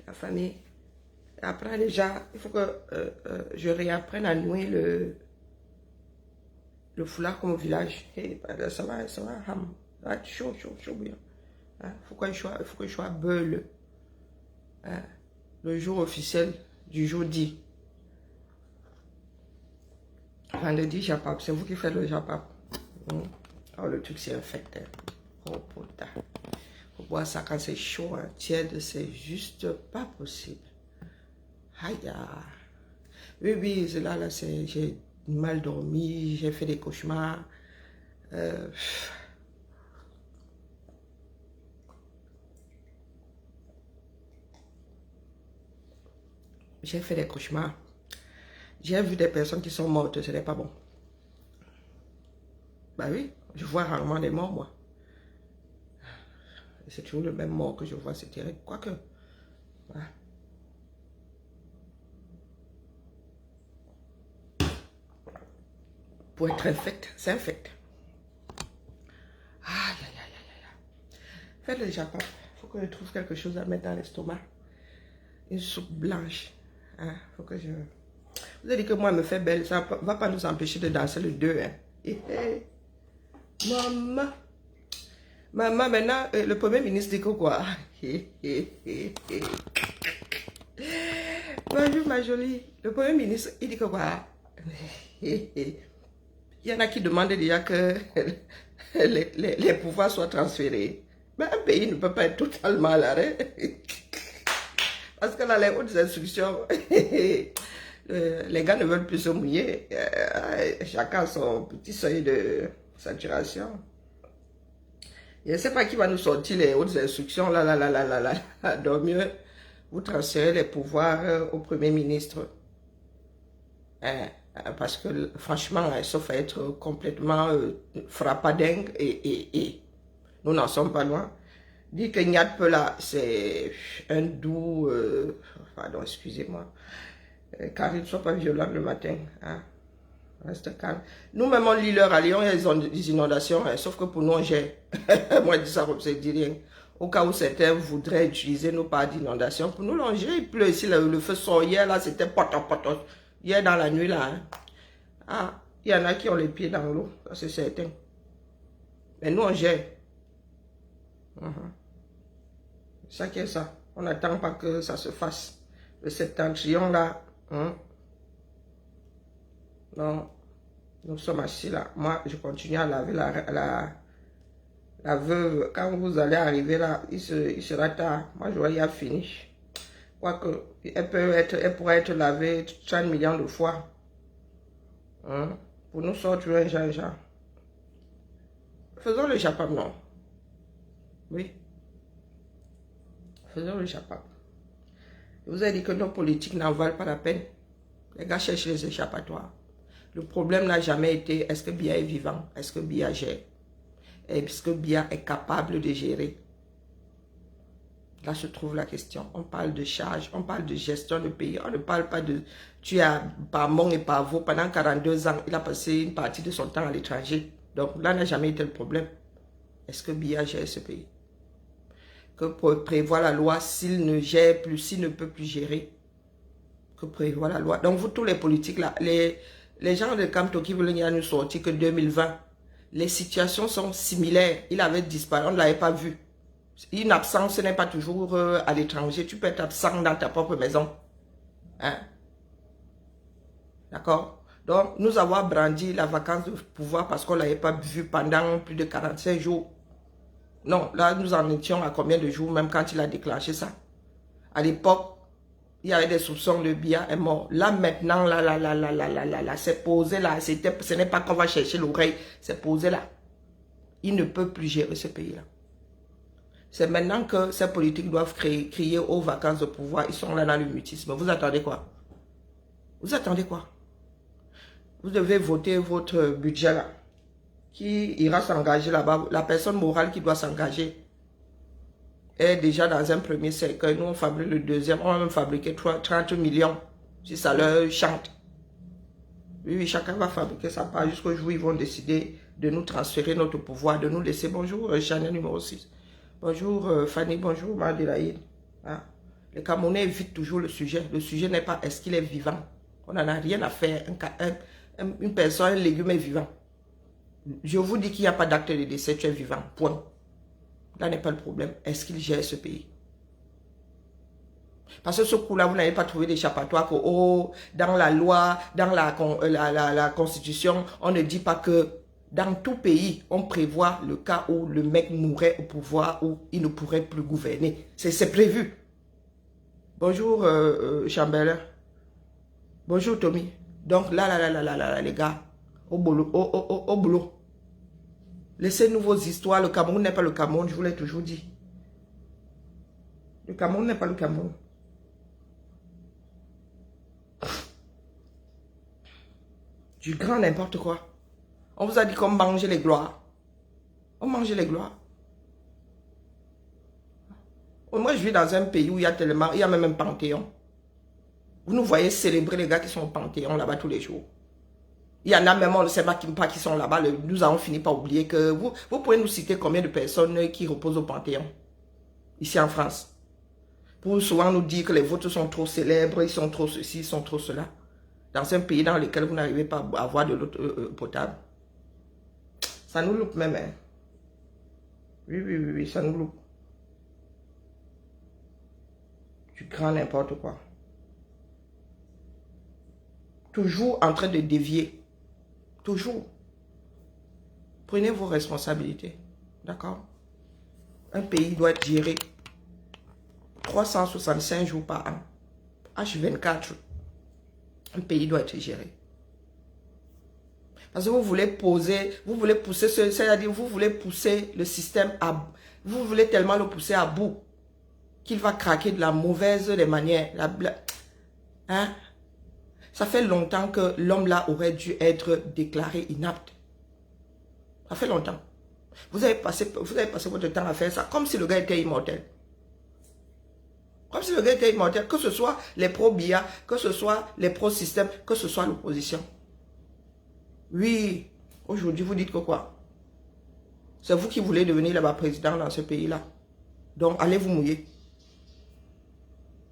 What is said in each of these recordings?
la famille. Et après, déjà, il faut que je réapprenne à nouer le foulard comme au village. Et ça va, ça va être chaud, bien. Hein? Il faut que je sois beul. Hein? Le jour officiel du jour dit. Vendredi, japap. C'est vous qui faites le japap. Oh, le truc, c'est infecté. Oh, putain. Faut boire ça quand c'est chaud, hein. Tiède, c'est juste pas possible. Aïe. Oui, c'est là, j'ai mal dormi, j'ai fait des cauchemars. J'ai fait des cauchemars. J'ai vu des personnes qui sont mortes, ce n'est pas bon. Bah oui, je vois rarement des morts, moi. C'est toujours le même mort que je vois, c'est terrible. Quoique, voilà. Pour être infect, c'est infect. Aïe. Faites le japon. Il faut que je trouve quelque chose à mettre dans l'estomac. Une soupe blanche. Hein? Faut que je... Vous avez dit que moi, elle me fait belle. Ça ne va pas nous empêcher de danser le deux. Hein? Maman. Maman, maintenant, le Premier ministre dit que quoi? Bonjour, ma jolie. Le Premier ministre, il dit que quoi? Il y en a qui demandent déjà que les pouvoirs soient transférés. Mais un pays ne peut pas être totalement à l'arrêt. Parce que là, les hautes instructions, les gars ne veulent plus se mouiller. Chacun a son petit seuil de saturation. Je ne sais pas qui va nous sortir les hautes instructions. Là. Donc mieux, vous transférez les pouvoirs au Premier ministre. Parce que franchement, sauf à être complètement frappadingue et nous n'en sommes pas loin. Dit que Nyat là, c'est un doux... pardon, excusez-moi. Car il ne soit pas violent le matin. Hein. Reste calme. Nous-mêmes, on lit leur à Lyon, ils ont des inondations, hein, sauf que pour nous, on gère. Moi, je dis ça comme ça, je dis rien. Au cas où certains voudraient utiliser nos parts d'inondation, pour nous, on gère. Il pleut ici, le feu sort. Hier, là, c'était potos. Hier, dans la nuit, là. Hein. Ah, il y en a qui ont les pieds dans l'eau, ça c'est certain. Mais nous, on gère. C'est ça qui est ça. On n'attend pas que ça se fasse. Le septentrion, là. Non, nous sommes assis là. Moi, je continue à laver la veuve. Quand vous allez arriver là, il sera tard. Moi, je vois, il a fini. Quoique, elle pourrait être lavée 30 millions de fois. Pour nous sortir un genre. Faisons le japon, non? Oui. Faisons le japon. Je vous ai dit que nos politiques n'en valent pas la peine. Les gars cherchent les échappatoires. Le problème n'a jamais été est-ce que Biya est vivant? Est-ce que Biya gère? Est-ce que Biya est capable de gérer? Là se trouve la question. On parle de charge, on parle de gestion de pays. On ne parle pas de tu as par Mont et par Vaux pendant 42 ans. Il a passé une partie de son temps à l'étranger. Donc là n'a jamais été le problème. Est-ce que Biya gère ce pays? Que prévoit la loi s'il ne gère plus, s'il ne peut plus gérer? Que prévoit la loi? Donc vous tous les politiques là, les gens de Kamto qui veulent nous sortir que 2020, les situations sont similaires. Il avait disparu, on ne l'avait pas vu. Une absence n'est pas toujours à l'étranger. Tu peux être absent dans ta propre maison. Hein? D'accord? Donc, nous avons brandi la vacance de pouvoir parce qu'on ne l'avait pas vu pendant plus de 45 jours. Non, là, nous en étions à combien de jours, même quand il a déclenché ça? À l'époque, il y avait des soupçons de Biya est mort. Là, maintenant, là, c'est posé là. Ce n'est pas qu'on va chercher l'oreille, c'est posé là. Il ne peut plus gérer ce pays-là. C'est maintenant que ces politiques doivent crier aux vacances de pouvoir. Ils sont là dans le mutisme. Vous attendez quoi? Vous attendez quoi? Vous devez voter votre budget là. Qui ira s'engager là-bas? La personne morale qui doit s'engager est déjà dans un premier cercle. Nous, on fabrique le deuxième. On va même fabriquer 30 millions. Si ça leur chante. Oui, chacun va fabriquer sa part jusqu'au jour où ils vont décider de nous transférer notre pouvoir, de nous laisser. Bonjour, Chanel numéro 6. Bonjour, Fanny. Bonjour, Madelaïde. Ah. Les Camerounais évitent toujours le sujet. Le sujet n'est pas est-ce qu'il est vivant. On n'en a rien à faire. Une personne, un légume est vivant. Je vous dis qu'il n'y a pas d'acte de décès, tu es vivant. Point. Là n'est pas le problème. Est-ce qu'il gère ce pays? Parce que ce coup-là, vous n'avez pas trouvé d'échappatoire que, oh, dans la loi, dans la constitution, on ne dit pas que dans tout pays, on prévoit le cas où le mec mourrait au pouvoir, où il ne pourrait plus gouverner. C'est prévu. Bonjour, Chambellan. Bonjour, Tommy. Donc, là, les gars, au boulot, au boulot. Laissez-nous vos histoires. Le Cameroun n'est pas le Cameroun, je vous l'ai toujours dit. Le Cameroun n'est pas le Cameroun. Du grand n'importe quoi. On vous a dit qu'on mangeait les gloires. On mangeait les gloires. Moi, je vis dans un pays où il y a tellement... Il y a même un panthéon. Vous nous voyez célébrer les gars qui sont au panthéon là-bas tous les jours. Il y en a même, on ne sait pas qui sont là-bas. Nous avons fini par oublier que... Vous pouvez nous citer combien de personnes qui reposent au panthéon ici en France? Pour souvent nous dire que les vôtres sont trop célèbres, ils sont trop ceci, ils sont trop cela. Dans un pays dans lequel vous n'arrivez pas à avoir de l'eau potable. Ça nous loupe même. Hein? Oui, ça nous loupe. Du grand n'importe quoi. Toujours en train de dévier. Toujours. Prenez vos responsabilités. D'accord? Un pays doit être géré 365 jours par an. H24. Un pays doit être géré. Parce que vous voulez pousser, c'est-à-dire vous voulez pousser le système à... Vous voulez tellement le pousser à bout qu'il va craquer de la mauvaise des manières. Hein? Ça fait longtemps que l'homme là aurait dû être déclaré inapte. Ça fait longtemps. Vous avez passé votre temps à faire ça comme si le gars était immortel. Comme si le gars était immortel, que ce soit les pro-BIA, que ce soit les pro-système, que ce soit l'opposition. Oui, aujourd'hui vous dites que quoi? C'est vous qui voulez devenir là-bas président dans ce pays-là. Donc allez vous mouiller.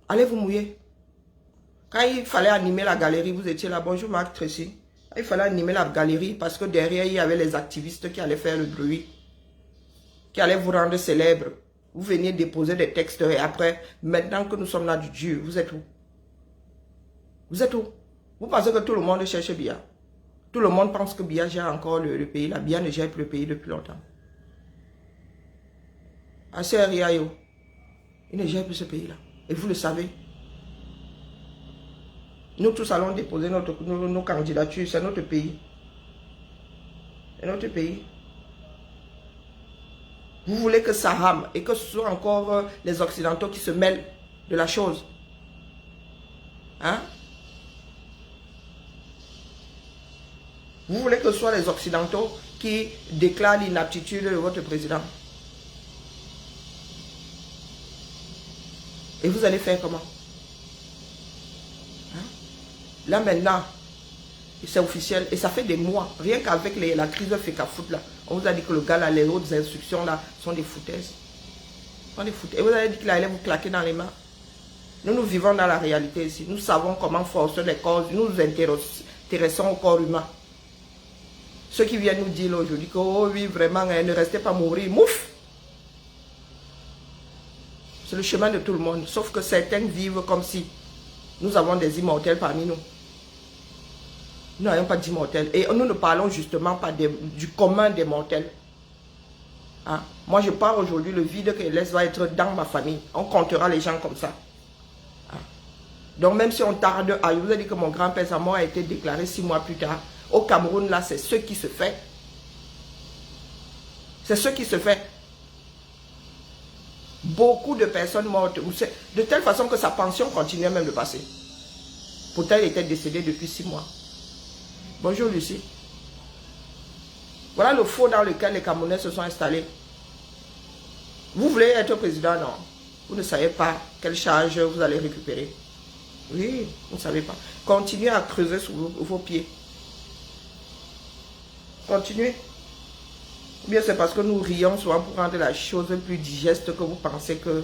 Allez vous mouiller. Quand il fallait animer la galerie, vous étiez là. Bonjour Marc Tracy. Il fallait animer la galerie parce que derrière, il y avait les activistes qui allaient faire le bruit. Qui allaient vous rendre célèbre. Vous veniez déposer des textes et après, maintenant que nous sommes là du Dieu, vous êtes où? Vous êtes où? Vous pensez que tout le monde cherche Biya? Tout le monde pense que Biya gère encore le pays là. Biya ne gère plus le pays depuis longtemps. Assez Riayo, il ne gère plus ce pays là. Et vous le savez. Nous tous allons déposer nos candidatures. C'est notre pays. C'est notre pays. Vous voulez que ça rame et que ce soit encore les Occidentaux qui se mêlent de la chose. Hein? Vous voulez que ce soit les Occidentaux qui déclarent l'inaptitude de votre président. Et vous allez faire comment? Hein? Là maintenant, c'est officiel et ça fait des mois. Rien qu'avec la crise de FECAFOOT là, on vous a dit que le gars là, les autres instructions là, sont des foutaises. Et vous avez dit qu'il allait vous claquer dans les mains. Nous vivons dans la réalité ici. Nous savons comment forcer les causes. Nous nous intéressons au corps humain. Ceux qui viennent nous dire aujourd'hui que oh oui, vraiment, ne restez pas mourir. Mouf! C'est le chemin de tout le monde. Sauf que certains vivent comme si nous avons des immortels parmi nous. Nous n'avons pas d'immortels. Et nous ne parlons justement pas du commun des mortels. Hein? Moi, je parle aujourd'hui, le vide que laisse va être dans ma famille. On comptera les gens comme ça. Hein? Donc, même si on tarde, je vous ai dit que mon grand-père, sa mort a été déclarée 6 mois plus tard. Au Cameroun, là, c'est ce qui se fait. C'est ce qui se fait. Beaucoup de personnes mortes. De telle façon que sa pension continuait même de passer. Pourtant, il était décédé depuis 6 mois. Bonjour Lucie. Voilà le faux dans lequel les Camerounais se sont installés. Vous voulez être président, non? Vous ne savez pas quelle charge vous allez récupérer. Oui, vous ne savez pas. Continuez à creuser sous vos pieds. Continuez. Ou bien c'est parce que nous rions souvent pour rendre la chose plus digeste que vous pensez que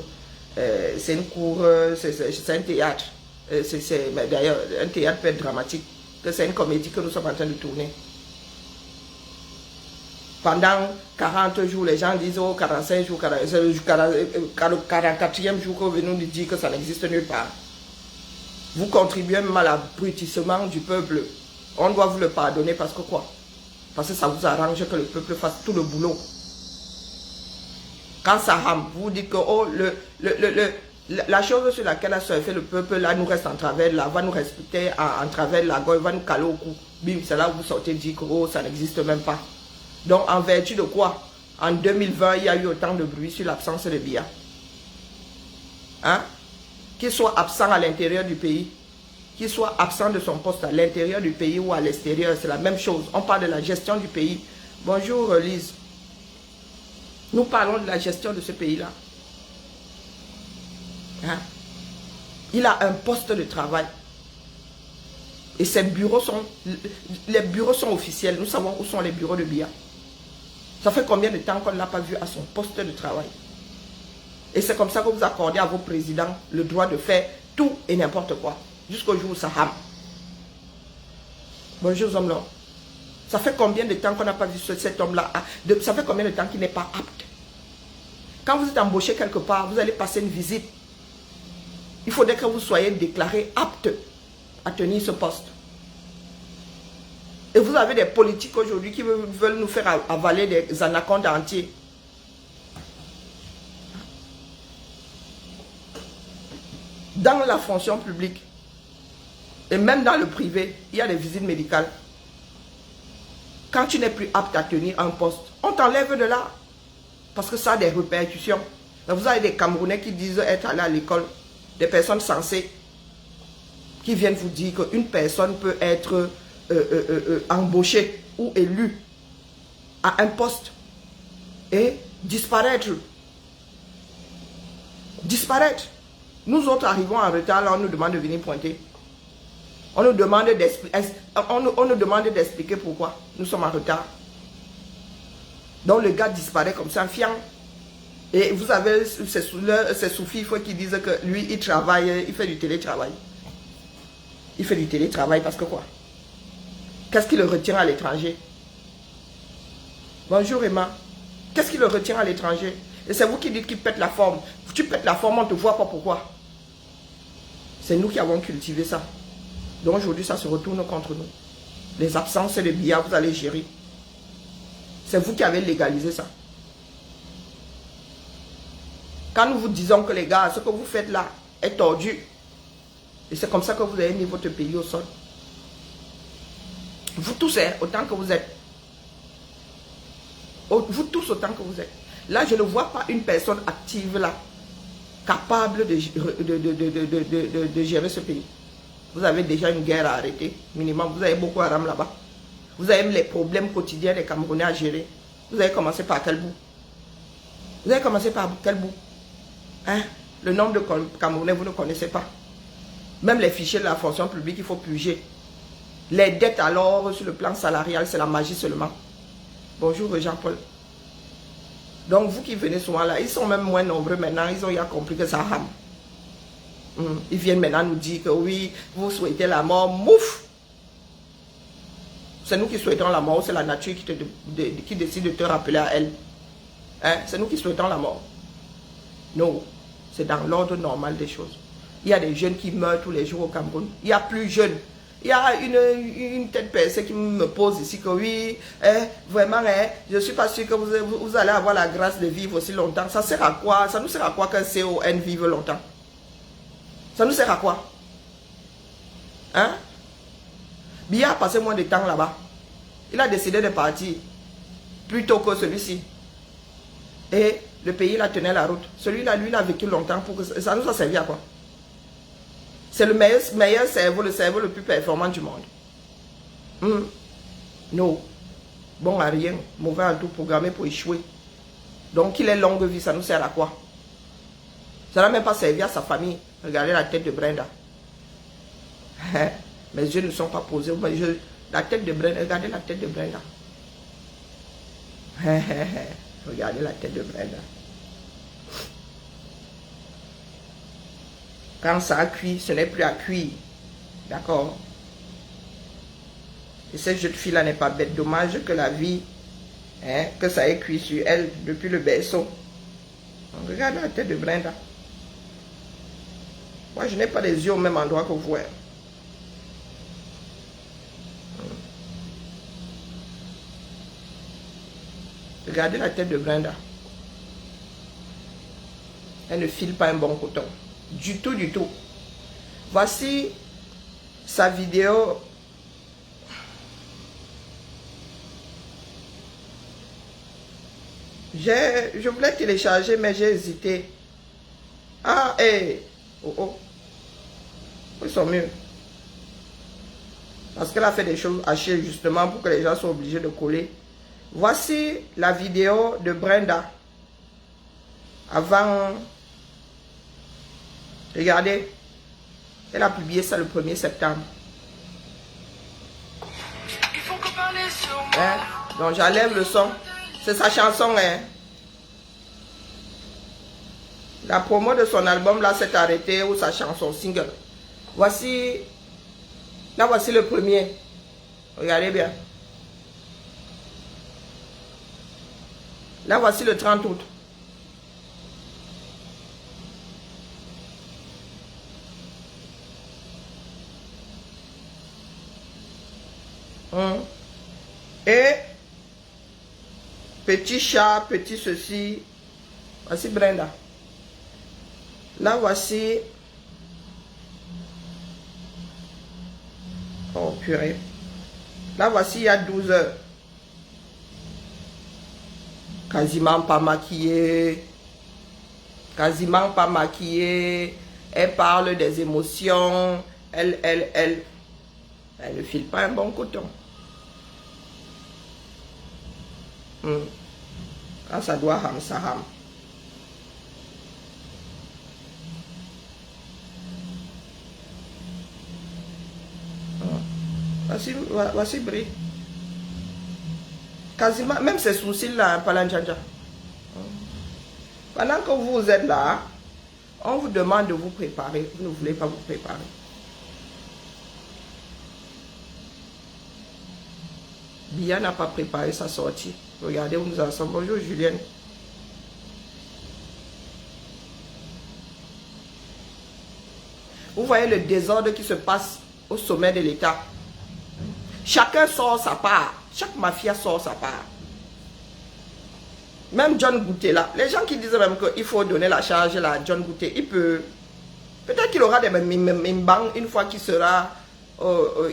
C'est une cour, c'est un théâtre. Mais d'ailleurs, un théâtre peut être dramatique. C'est une comédie que nous sommes en train de tourner. Pendant 40 jours, les gens disent, oh, 45 jours, 44e jour que vous venez nous dire que ça n'existe nulle part. Vous contribuez même à l'abrutissement du peuple. On doit vous le pardonner parce que quoi? Parce que ça vous arrange que le peuple fasse tout le boulot. Quand ça rame, vous dites que oh, la chose sur laquelle a surfé le peuple, là, nous reste en travers, là, va nous respecter en travers, là, va nous caler au cou. Bim, c'est là où vous sortez dire que oh, ça n'existe même pas. Donc, en vertu de quoi? En 2020, il y a eu autant de bruit sur l'absence de Biya. Hein? Qu'il soit absent à l'intérieur du pays, qu'il soit absent de son poste à l'intérieur du pays ou à l'extérieur, c'est la même chose. On parle de la gestion du pays. Bonjour Lise. Nous parlons de la gestion de ce pays-là. Hein? Il a un poste de travail. Et ses bureaux sont... Les bureaux sont officiels. Nous savons où sont les bureaux de Biya. Ça fait combien de temps qu'on ne l'a pas vu à son poste de travail? Et c'est comme ça que vous accordez à vos présidents le droit de faire tout et n'importe quoi. Jusqu'au jour où ça rame. Bonjour hommes-là. Ça fait combien de temps qu'on n'a pas vu cet homme-là? Ça fait combien de temps qu'il n'est pas apte? Quand vous êtes embauché quelque part, vous allez passer une visite. Il faudrait que vous soyez déclaré apte à tenir ce poste. Et vous avez des politiques aujourd'hui qui veulent nous faire avaler des anacondes entiers. Dans la fonction publique, et même dans le privé, il y a des visites médicales. Quand tu n'es plus apte à tenir un poste, on t'enlève de là. Parce que ça a des répercussions. Donc vous avez des Camerounais qui disent être allés à l'école, des personnes sensées, qui viennent vous dire qu'une personne peut être embauchée ou élue à un poste et disparaître. Disparaître. Nous autres arrivons en retard, là on nous demande de venir pointer. On nous demande d'expliquer pourquoi nous sommes en retard. Donc le gars disparaît comme ça, fiant. Et vous avez ces sous-fifres qui disent que lui, il travaille, il fait du télétravail. Il fait du télétravail parce que quoi? Qu'est-ce qui le retient à l'étranger? Bonjour Emma. Qu'est-ce qui le retient à l'étranger? Et c'est vous qui dites qu'il pète la forme. Tu pètes la forme, on ne te voit pas pourquoi. C'est nous qui avons cultivé ça. Donc aujourd'hui, ça se retourne contre nous. Les absences et les Biya, vous allez gérer. C'est vous qui avez légalisé ça. Quand nous vous disons que les gars, ce que vous faites là est tordu. Et c'est comme ça que vous avez mis votre pays au sol. Vous tous, autant que vous êtes. Vous tous autant que vous êtes. Là, je ne vois pas une personne active là, capable de gérer ce pays. Vous avez déjà une guerre à arrêter, minimum. Vous avez beaucoup à Haram là-bas. Vous avez les problèmes quotidiens des Camerounais à gérer. Vous avez commencé par quel bout? Vous avez commencé par quel bout? Hein? Le nombre de Camerounais, vous ne connaissez pas. Même les fichiers de la fonction publique, il faut purger. Les dettes alors, sur le plan salarial, c'est la magie seulement. Bonjour Jean-Paul. Donc vous qui venez souvent là, ils sont même moins nombreux maintenant, ils ont déjà compris que ça rame. Ils viennent maintenant nous dire que oui, vous souhaitez la mort, mouf. C'est nous qui souhaitons la mort, c'est la nature qui décide de te rappeler à elle. Hein? C'est nous qui souhaitons la mort. Non, c'est dans l'ordre normal des choses. Il y a des jeunes qui meurent tous les jours au Cameroun. Il y a plus jeunes. Il y a une tête percée qui me pose ici que oui, vraiment, je ne suis pas sûr que vous allez avoir la grâce de vivre aussi longtemps. Ça sert à quoi? Ça nous sert à quoi qu'un CON vive longtemps? Ça nous sert à quoi? Hein? Biya a passé moins de temps là-bas. Il a décidé de partir plus tôt que celui-ci. Et le pays, là, tenait la route. Celui-là, lui, il a vécu longtemps. Pour que ça nous a servi à quoi? C'est le meilleur cerveau, le cerveau le plus performant du monde. Non. Bon à rien. Mauvais à tout, programmé pour échouer. Donc, il est longue vie, ça nous sert à quoi? Ça n'a même pas servi à sa famille. Regardez la tête de Brenda. Mes yeux ne sont pas posés. La tête de Brenda, regardez la tête de Brenda. Regardez la tête de Brenda. Quand ça a cuit, ce n'est plus à cuire. D'accord? Et cette jeune fille-là n'est pas bête. Dommage que la vie, hein, que ça ait cuit sur elle depuis le berceau. Donc, regarde la tête de Brenda. Moi, je n'ai pas les yeux au même endroit que vous. Hein. Regardez la tête de Brenda. Elle ne file pas un bon coton. Du tout, du tout. Voici sa vidéo. Je voulais télécharger, mais j'ai hésité. Ah, hé. Oh, oh. Ils sont mieux. Parce qu'elle a fait des choses à chier justement pour que les gens soient obligés de coller. Voici la vidéo de Brenda. Avant. Regardez. Elle a publié ça le 1er septembre. Hein? Donc j'enlève le son. C'est sa chanson. Hein? La promo de son album là s'est arrêtée ou sa chanson single. Voici. Là voici le premier. Regardez bien. Là voici le 30 août. Et petit chat, petit ceci. Voici Brenda. Là voici. Oh purée. Là voici il y a 12 heures. Quasiment pas maquillée. Quasiment pas maquillée. Elle parle des émotions. Elle ne file pas un bon coton. Quand ça doit ham, ça ham. Voici Brie. Quasiment, même ses sourcils là, Palanjanja. Pendant que vous êtes là, on vous demande de vous préparer. Vous ne voulez pas vous préparer. Bia n'a pas préparé sa sortie. Regardez où nous en sommes. Bonjour Julienne. Vous voyez le désordre qui se passe au sommet de l'État. Chacun sort sa part. Chaque mafia sort sa part. Même John Gouté là. Les gens qui disent même qu'il faut donner la charge là à John Gouté, il peut. Peut-être qu'il aura des mimbangs une fois qu'il sera.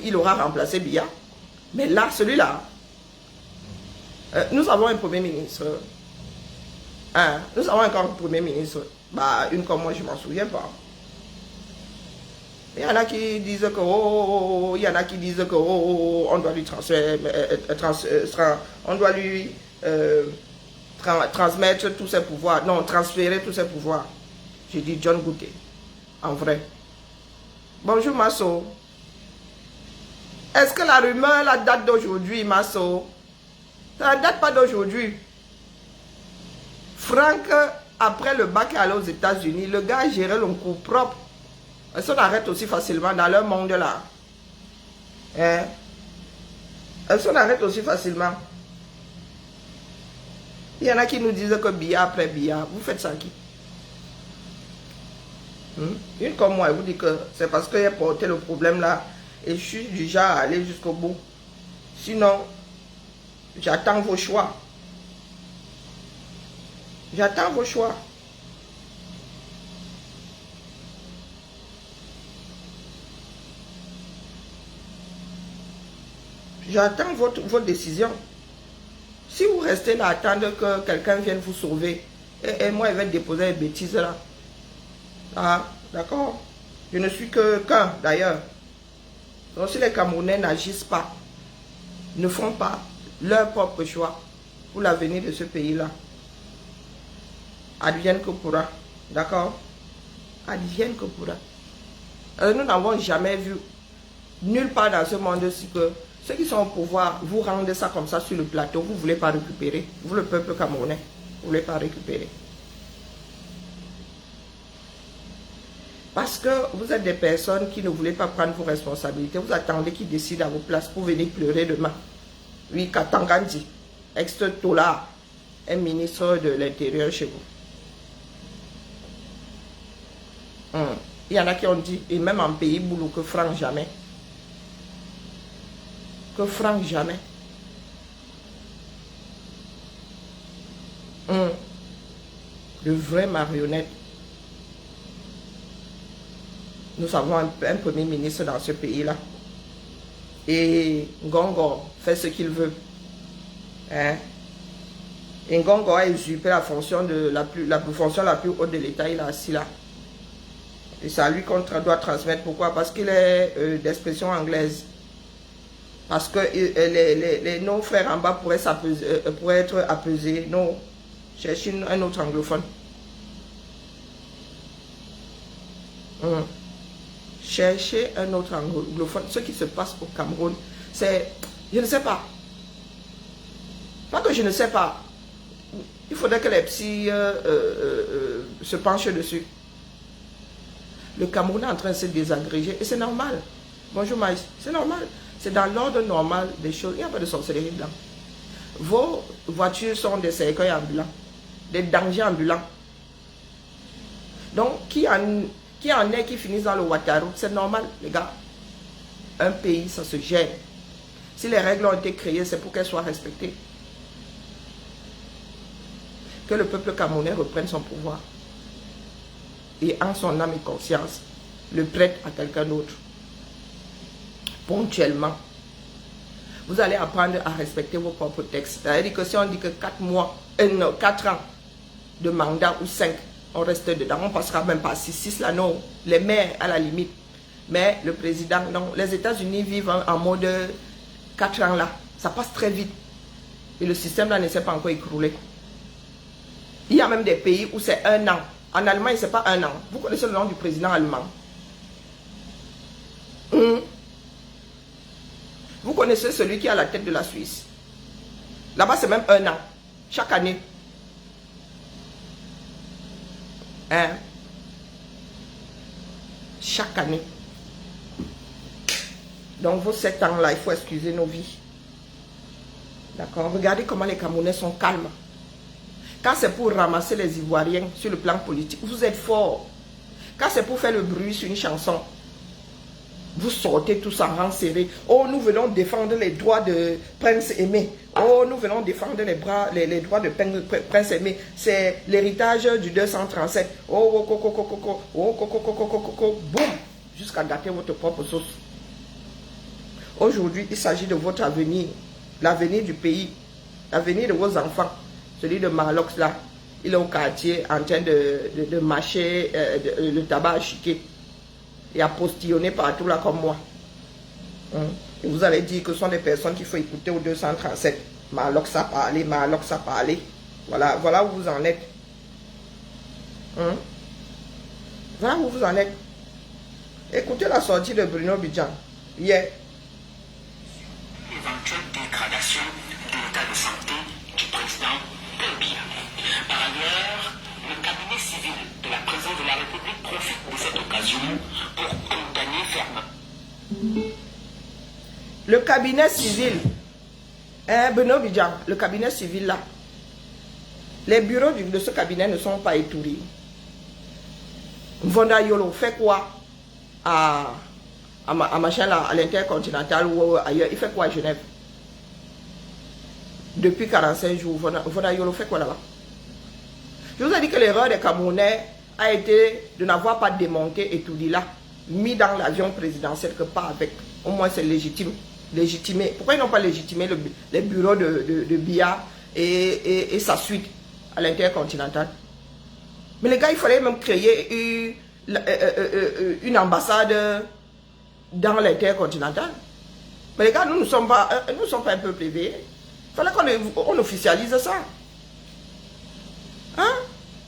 Il aura remplacé Bia. Mais là, celui-là. Nous avons un premier ministre. Hein, nous avons encore un premier ministre. Bah, une comme moi, je ne m'en souviens pas. Il y en a qui disent que il y en a qui disent que on doit lui on doit lui transmettre tous ses pouvoirs. Non, transférer tous ses pouvoirs. J'ai dit John Gouté. En vrai. Bonjour Masso. Est-ce que la rumeur la date d'aujourd'hui, Masso? Ça ne date pas d'aujourd'hui. Franck, après le bac allé aux États-Unis, le gars gérait le cours propre. Elles s'en arrêtent aussi facilement dans leur monde là. Hein? Elles s'en arrêtent aussi facilement. Il y en a qui nous disent que Bia après Bia. Vous faites ça à qui? Une comme moi, elle vous dit que c'est parce qu'elle a porté le problème là. Et je suis du genre à aller jusqu'au bout. Sinon, j'attends vos choix. J'attends vos choix. J'attends votre décision. Si vous restez là à attendre que quelqu'un vienne vous sauver, et moi, je vais déposer les bêtises là. Ah, d'accord. Je ne suis qu'un d'ailleurs. Donc si les Camerounais n'agissent pas, ne font pas leur propre choix pour l'avenir de ce pays-là, advienne que pourra. D'accord? Advienne que pourra. Nous n'avons jamais vu nulle part dans ce monde-ci que ceux qui sont au pouvoir, vous rendez ça comme ça sur le plateau, vous ne voulez pas récupérer. Vous, le peuple camerounais, vous ne voulez pas récupérer. Parce que vous êtes des personnes qui ne voulez pas prendre vos responsabilités. Vous attendez qu'ils décident à vos places pour venir pleurer demain. Oui, Katangandi, ex-Tola, un ministre de l'Intérieur chez vous. Il y en a qui ont dit, et même en pays boulot, que Franck jamais. Que Franck jamais. De vraies marionnettes. Nous avons un premier ministre dans ce pays-là. Et Ngongo fait ce qu'il veut. Hein? Et Ngongo a usurpé la fonction la plus haute de l'État. Il est assis là. Et c'est à lui qu'on doit transmettre. Pourquoi? Parce qu'il est d'expression anglaise. Parce que nos frères en bas pourraient être apaisés. Non, cherchez un autre anglophone. Cherchez un autre anglophone. Ce qui se passe au Cameroun, c'est... Je ne sais pas. Pas que je ne sais pas. Il faudrait que les psys se penchent dessus. Le Cameroun est en train de se désagréger et c'est normal. Bonjour Maïs, c'est normal. C'est dans l'ordre normal des choses. Il n'y a pas de sorcellerie blanc. Vos voitures sont des cercueils ambulants, des dangers ambulants. Donc, qui en est qui finissent dans le Ouattaro, c'est normal, les gars. Un pays, ça se gère. Si les règles ont été créées, c'est pour qu'elles soient respectées. Que le peuple camerounais reprenne son pouvoir. Et en son âme et conscience, le prête à quelqu'un d'autre. Ponctuellement. Vous allez apprendre à respecter vos propres textes. C'est-à-dire que si on dit que 4 ans de mandat ou 5, on reste dedans. On ne passera même pas 6 là, non. Les maires à la limite. Mais le président, non. Les États-Unis vivent en mode 4 ans là. Ça passe très vite. Et le système là ne s'est pas encore écroulé. Il y a même des pays où c'est 1 an. En Allemagne, ce n'est pas 1 an. Vous connaissez le nom du président allemand? Vous connaissez celui qui est à la tête de la Suisse? Là-bas, c'est même 1 an. Chaque année. Hein? Chaque année. Donc, vos 7 ans-là, il faut excuser nos vies. D'accord? Regardez comment les Camerounais sont calmes. Quand c'est pour ramasser les Ivoiriens sur le plan politique, vous êtes forts. Quand c'est pour faire le bruit sur une chanson, vous sortez tous en rang serré. Oh, nous venons défendre les droits de Prince Aimé. Oh, nous venons défendre les droits de Prince Aimé. C'est l'héritage du 237. Oh, boum, jusqu'à gâter votre propre sauce. Aujourd'hui, il s'agit de votre avenir, l'avenir du pays, l'avenir de vos enfants. Celui de Marlox là, il est au quartier en train de mâcher le tabac à chiquer. Et à postillonner partout là comme moi. Et vous allez dire que ce sont des personnes qu'il faut écouter au 237. Marlox a parlé, Marlox a parlé. Voilà où vous en êtes. Voilà où vous en êtes. Écoutez la sortie de Bruno Bidjan. Hier. Éventuelle dégradation de l'état de santé du président Paul Biya. Par ailleurs, le cabinet civil de la présidence de la République profite de cette occasion pour condamner fermement. Le cabinet civil, Bruno Bidjan, le cabinet civil là, les bureaux de ce cabinet ne sont pas étourdis. Mvonda Yolo fait quoi à machin là, à l'intercontinental ou ailleurs? Il fait quoi à Genève? Depuis 45 jours, Mvonda Yolo fait quoi là-bas? Je vous ai dit que l'erreur des Camerounais a été de n'avoir pas démonté Etoudi-là, mis dans l'avion présidentiel, que pas avec. Au moins c'est légitime. Légitimé. Pourquoi ils n'ont pas légitimé les bureaux de Biya et sa suite à l'intercontinental? Mais les gars, il fallait même créer une ambassade dans l'intercontinental. Mais les gars, nous ne sommes pas un peuple éveillé. Il fallait qu'on officialise ça. Hein?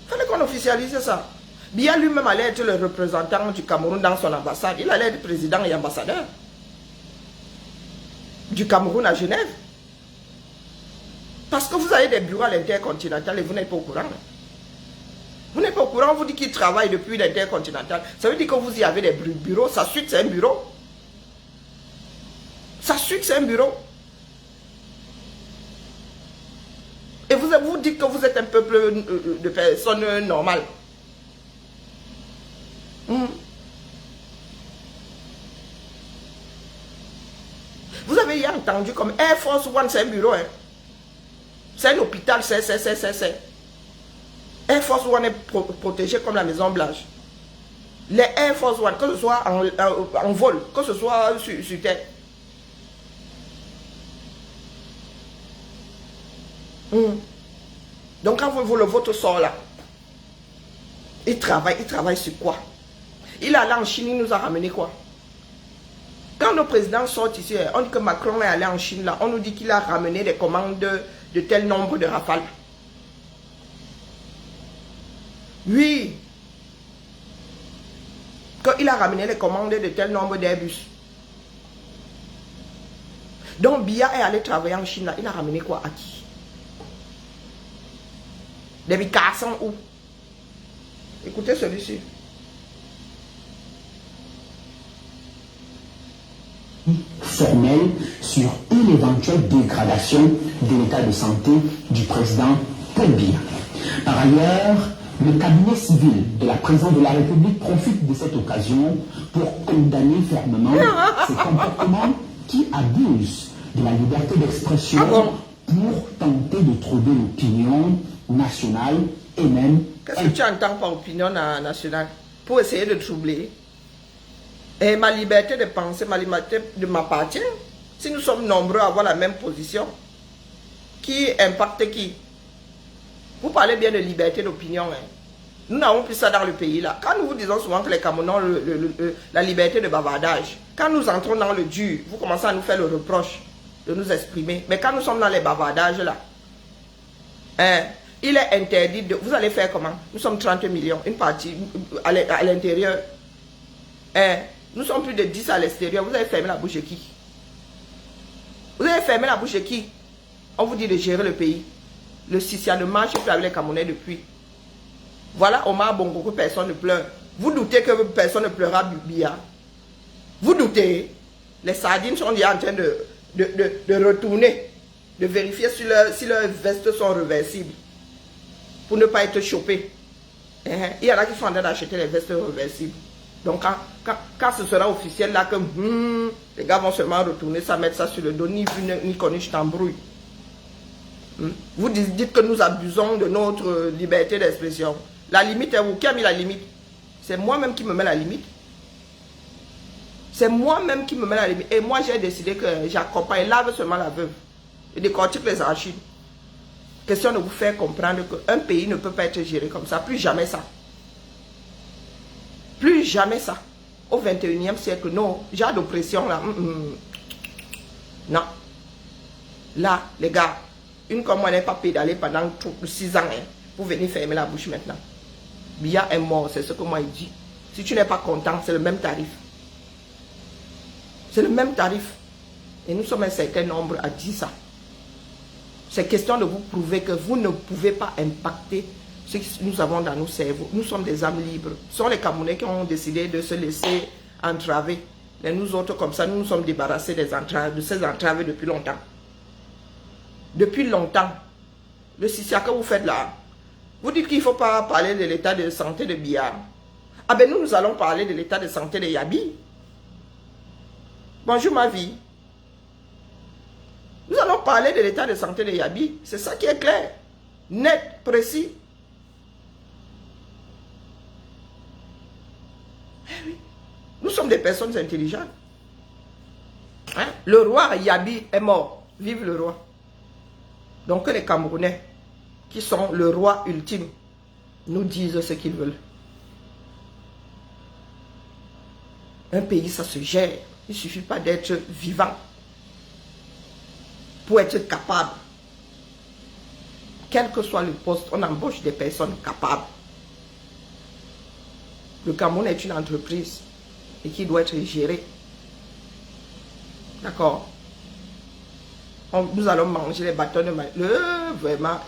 Il fallait qu'on officialise ça. Biya lui-même allait être le représentant du Cameroun dans son ambassade. Il allait être président et ambassadeur du Cameroun à Genève. Parce que vous avez des bureaux à l'intercontinental et vous n'êtes pas au courant. Vous n'êtes pas au courant, on vous dit qu'il travaille depuis l'Intercontinental. Ça veut dire que vous y avez des bureaux. Ça suite, c'est un bureau. Ça suite, c'est un bureau. Et vous dites que vous êtes un peuple de personnes normales. Vous avez hier entendu comme Air Force One, c'est un bureau. Hein? C'est un hôpital, c'est. Air Force One est protégé comme la Maison Blanche. Les Air Force One, que ce soit en vol, que ce soit sur terre. Donc quand le vote sort là, il travaille sur quoi? Il est allé en Chine, il nous a ramené quoi? Quand nos présidents sortent ici, on dit que Macron est allé en Chine là, on nous dit qu'il a ramené des commandes de tel nombre de rafales. Oui. Qu'il a ramené les commandes de tel nombre d'Airbus. Donc Biya est allé travailler en Chine là, il a ramené quoi à qui? Des bicassons où? Écoutez celui-ci. Formel sur une éventuelle dégradation de l'état de santé du président Paul Biya. Par ailleurs, le cabinet civil de la présidente de la République profite de cette occasion pour condamner fermement ces comportements qui abusent de la liberté d'expression pour tenter de trouver l'opinion nationale et même... Qu'est-ce que tu entends par opinion nationale? Pour essayer de troubler. Et ma liberté de penser, ma liberté de m'appartient. Si nous sommes nombreux à avoir la même position, qui impacte qui? Vous parlez bien de liberté d'opinion. Hein? Nous n'avons plus ça dans le pays là. Quand nous vous disons souvent que les Camerounais ont la liberté de bavardage, quand nous entrons dans le dur, vous commencez à nous faire le reproche de nous exprimer. Mais quand nous sommes dans les bavardages là, hein, il est interdit de... Vous allez faire comment? Nous sommes 30 millions, une partie à l'intérieur. Hein, nous sommes plus de 10 à l'extérieur. Vous avez fermé la bouche de qui? Vous avez fermé la bouche de qui? On vous dit de gérer le pays. Le Sissia ne marche plus avec les Camerounais depuis. Voilà Omar Bongo que personne ne pleure. Vous doutez que personne ne pleurera Biya? Vous doutez? Les sardines sont déjà en train de retourner, de vérifier si leurs vestes sont réversibles pour ne pas être chopés. Il y en a qui sont en train d'acheter les vestes réversibles. Donc quand ce sera officiel là que les gars vont seulement retourner ça, mettre ça sur le dos, ni vu ni connu, je t'embrouille. Vous dites que nous abusons de notre liberté d'expression. La limite est où? Qui a mis la limite? C'est moi-même qui me mets la limite. C'est moi-même qui me mets la limite. Et moi j'ai décidé que j'accompagne, lave seulement la veuve. Et décortique les archives. Question de vous faire comprendre qu'un pays ne peut pas être géré comme ça. Plus jamais ça. Plus jamais ça. Au 21e siècle, non. Genre d'oppression là. Non. Là, les gars, une comme moi n'est pas pédalé pendant 6 ans hein, pour venir fermer la bouche maintenant. Biya est mort, c'est ce que moi il dit. Si tu n'es pas content, c'est le même tarif. C'est le même tarif. Et nous sommes un certain nombre à dire ça. C'est question de vous prouver que vous ne pouvez pas impacter ce que nous avons dans nos cerveaux. Nous sommes des âmes libres. Ce sont les Camerounais qui ont décidé de se laisser entraver. Et nous autres, comme ça, nous nous sommes débarrassés de ces entraves depuis longtemps. Depuis longtemps. Le Sissia que vous faites là, vous dites qu'il ne faut pas parler de l'état de santé de Biya. Ah ben nous allons parler de l'état de santé de Yabi. Bonjour ma vie. Nous allons parler de l'état de santé de Yabi. C'est ça qui est clair, net, précis. Eh oui. Nous sommes des personnes intelligentes. Hein? Le roi Yabi est mort. Vive le roi. Donc que les Camerounais, qui sont le roi ultime, nous disent ce qu'ils veulent. Un pays, ça se gère. Il ne suffit pas d'être vivant pour être capable. Quel que soit le poste, on embauche des personnes capables. Le Cameroun est une entreprise et qui doit être gérée. D'accord? Nous allons manger les bâtons de maïs. Vraiment,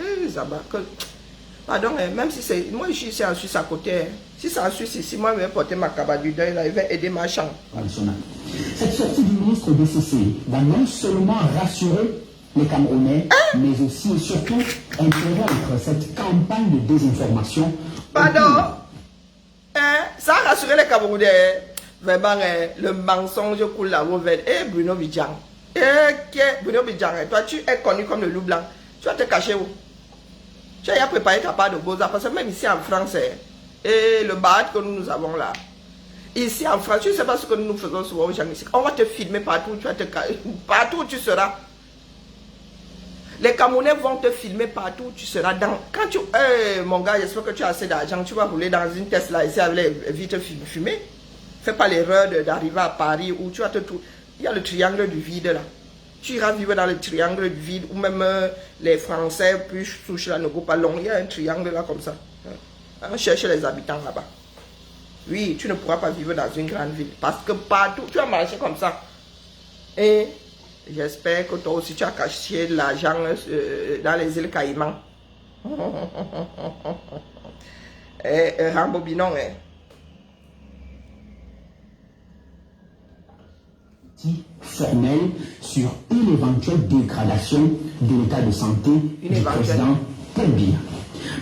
Pardon, même si c'est... Moi, je suis ici en Suisse à côté. Si c'est en Suisse ici, moi, je vais porter ma cabane du deuil, là, je vais aider ma chambre. Cette sortie du ministre BCC va non seulement rassurer les Camerounais, mais aussi et surtout interrompre cette campagne de désinformation. Pardon? Ça a rassuré les Camerounais. Vraiment, le mensonge coule là-haut vers... Bruno Bidjan. Bruno Bidjan, toi, tu es connu comme le loup blanc. Tu vas te cacher où? Tu as préparé ta part de Beaux-Arts, parce que même ici en France, et le bar que nous avons là, ici en France, tu ne sais pas ce que nous faisons souvent aux gens ici. On va te filmer partout, tu vas te partout où tu seras. Les Camerounais vont te filmer partout où tu seras. Quand tu... mon gars, j'espère que tu as assez d'argent, tu vas rouler dans une Tesla ici avec les vitres fumées. Fais pas l'erreur d'arriver à Paris où tu vas te trouver. Il y a le triangle du vide là. Tu iras vivre dans le triangle du vide où même les Français plus souches là ne go pas long. Il y a un triangle là comme ça. On cherche les habitants là-bas. Oui, tu ne pourras pas vivre dans une grande ville. Parce que partout, tu vas marcher comme ça. Et j'espère que toi aussi tu as caché de l'argent dans les îles Caïmans. Rambobinon, formel sur une éventuelle dégradation de l'état de santé du président Paul Biya.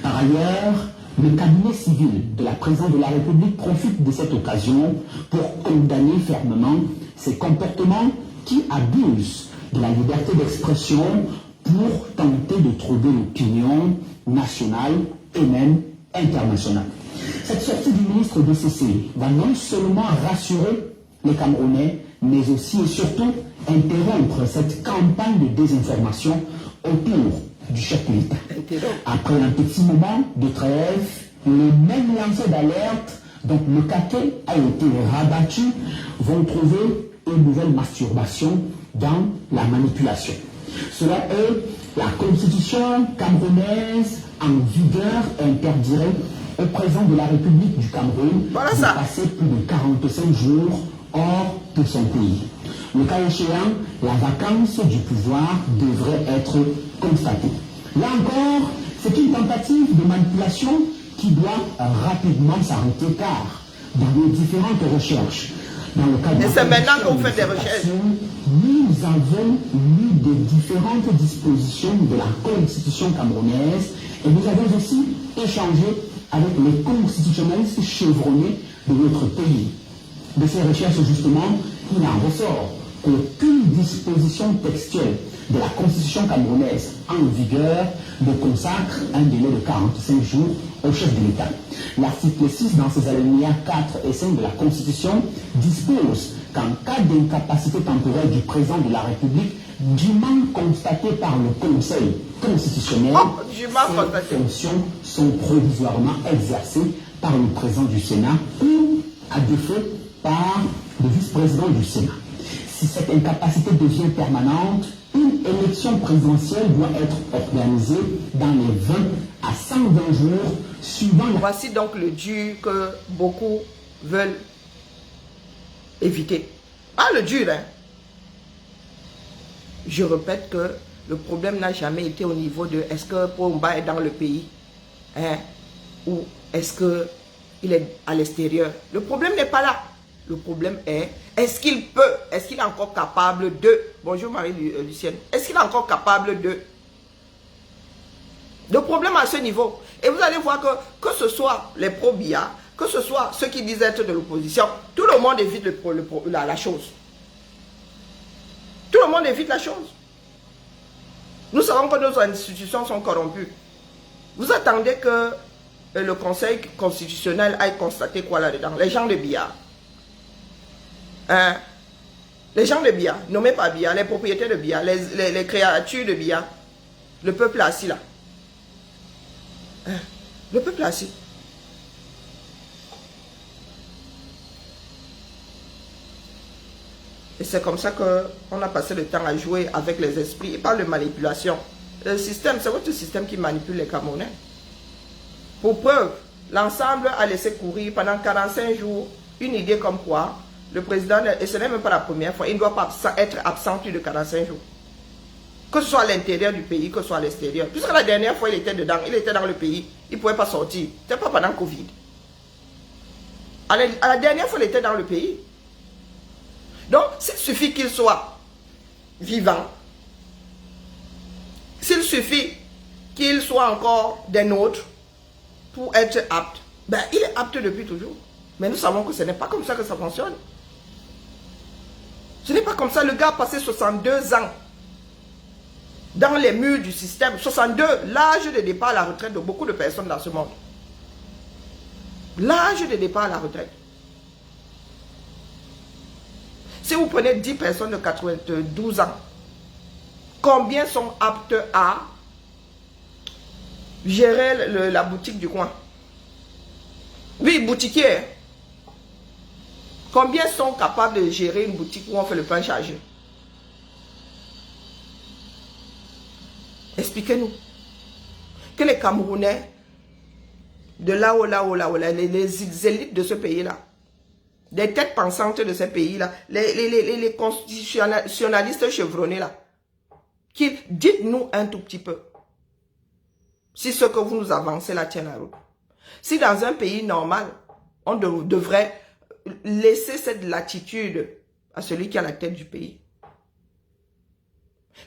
Par ailleurs, le cabinet civil de la présidente de la République profite de cette occasion pour condamner fermement ces comportements qui abusent de la liberté d'expression pour tenter de troubler l'opinion nationale et même internationale. Cette sortie du ministre BCC va non seulement rassurer les Camerounais, mais aussi et surtout interrompre cette campagne de désinformation autour du chef de l'État. Après un petit moment de trêve, les mêmes lanceurs d'alerte dont le caquet a été rabattu vont trouver une nouvelle masturbation dans la manipulation. Cela est, la constitution camerounaise en vigueur interdirait au président de la République du Cameroun de passer plus de 45 jours hors de son pays. Le cas échéant, la vacance du pouvoir devrait être constatée. Là encore, c'est une tentative de manipulation qui doit rapidement s'arrêter car dans les différentes recherches, dans le cadre de c'est maintenant qu'on fait des recherches. Nous avons lu des différentes dispositions de la constitution camerounaise et nous avons aussi échangé avec les constitutionnalistes chevronnés de notre pays. De ces recherches, justement, il en ressort qu'aucune disposition textuelle de la Constitution camerounaise en vigueur ne consacre un délai de 45 jours au chef de l'État. L'article 6, dans ses alinéas 4 et 5 de la Constitution, dispose qu'en cas d'incapacité temporaire du président de la République, dûment constaté par le Conseil constitutionnel, ces fonctions sont provisoirement exercées par le président du Sénat ou, à défaut, par le vice-président du Sénat. Si cette incapacité devient permanente, une élection présidentielle doit être organisée dans les 20 à 120 jours suivant la... Voici donc le dur que beaucoup veulent éviter. Pas le dur, hein. Je répète que le problème n'a jamais été au niveau de est-ce que Pomba est dans le pays, hein, ou est-ce qu'il est à l'extérieur. Le problème n'est pas là. Le problème est-ce qu'il peut, est-ce qu'il est encore capable de... Bonjour Marie-Lucienne. Est-ce qu'il est encore capable de... Le problème à ce niveau. Et vous allez voir que ce soit les pro-Biya, que ce soit ceux qui disent être de l'opposition, tout le monde évite la chose. Tout le monde évite la chose. Nous savons que nos institutions sont corrompues. Vous attendez que le Conseil constitutionnel aille constater quoi là-dedans? Les gens de Biya. Hein? Les gens de Biya, nommés par Biya, les propriétaires de Biya, les créatures de Biya, le peuple assis là. Hein? Le peuple assis. Et c'est comme ça qu'on a passé le temps à jouer avec les esprits et pas de manipulation. Le système, c'est votre système qui manipule les Camerounais. Pour preuve, l'ensemble a laissé courir pendant 45 jours une idée comme quoi le président, et ce n'est même pas la première fois, il ne doit pas être absent plus de 45 jours. Que ce soit à l'intérieur du pays, que ce soit à l'extérieur. Puisque la dernière fois, il était dedans, il était dans le pays, il ne pouvait pas sortir. Ce n'était pas pendant Covid. À la dernière fois, il était dans le pays. Donc, s'il suffit qu'il soit vivant, s'il suffit qu'il soit encore des nôtres pour être apte, ben, il est apte depuis toujours. Mais nous savons que ce n'est pas comme ça que ça fonctionne. Ce n'est pas comme ça. Le gars a passé 62 ans dans les murs du système. 62, l'âge de départ à la retraite de beaucoup de personnes dans ce monde. L'âge de départ à la retraite. Si vous prenez 10 personnes de 92 ans, combien sont aptes à gérer la boutique du coin? Oui, boutiquier. Combien sont capables de gérer une boutique où on fait le pain chargé? Expliquez-nous. Que les Camerounais, de là-haut, les élites de ce pays-là, des têtes pensantes de ce pays-là, les constitutionnalistes chevronnés là, dites-nous un tout petit peu si ce que vous nous avancez là tient la route. Si dans un pays normal, on devrait laisser cette latitude à celui qui a la tête du pays.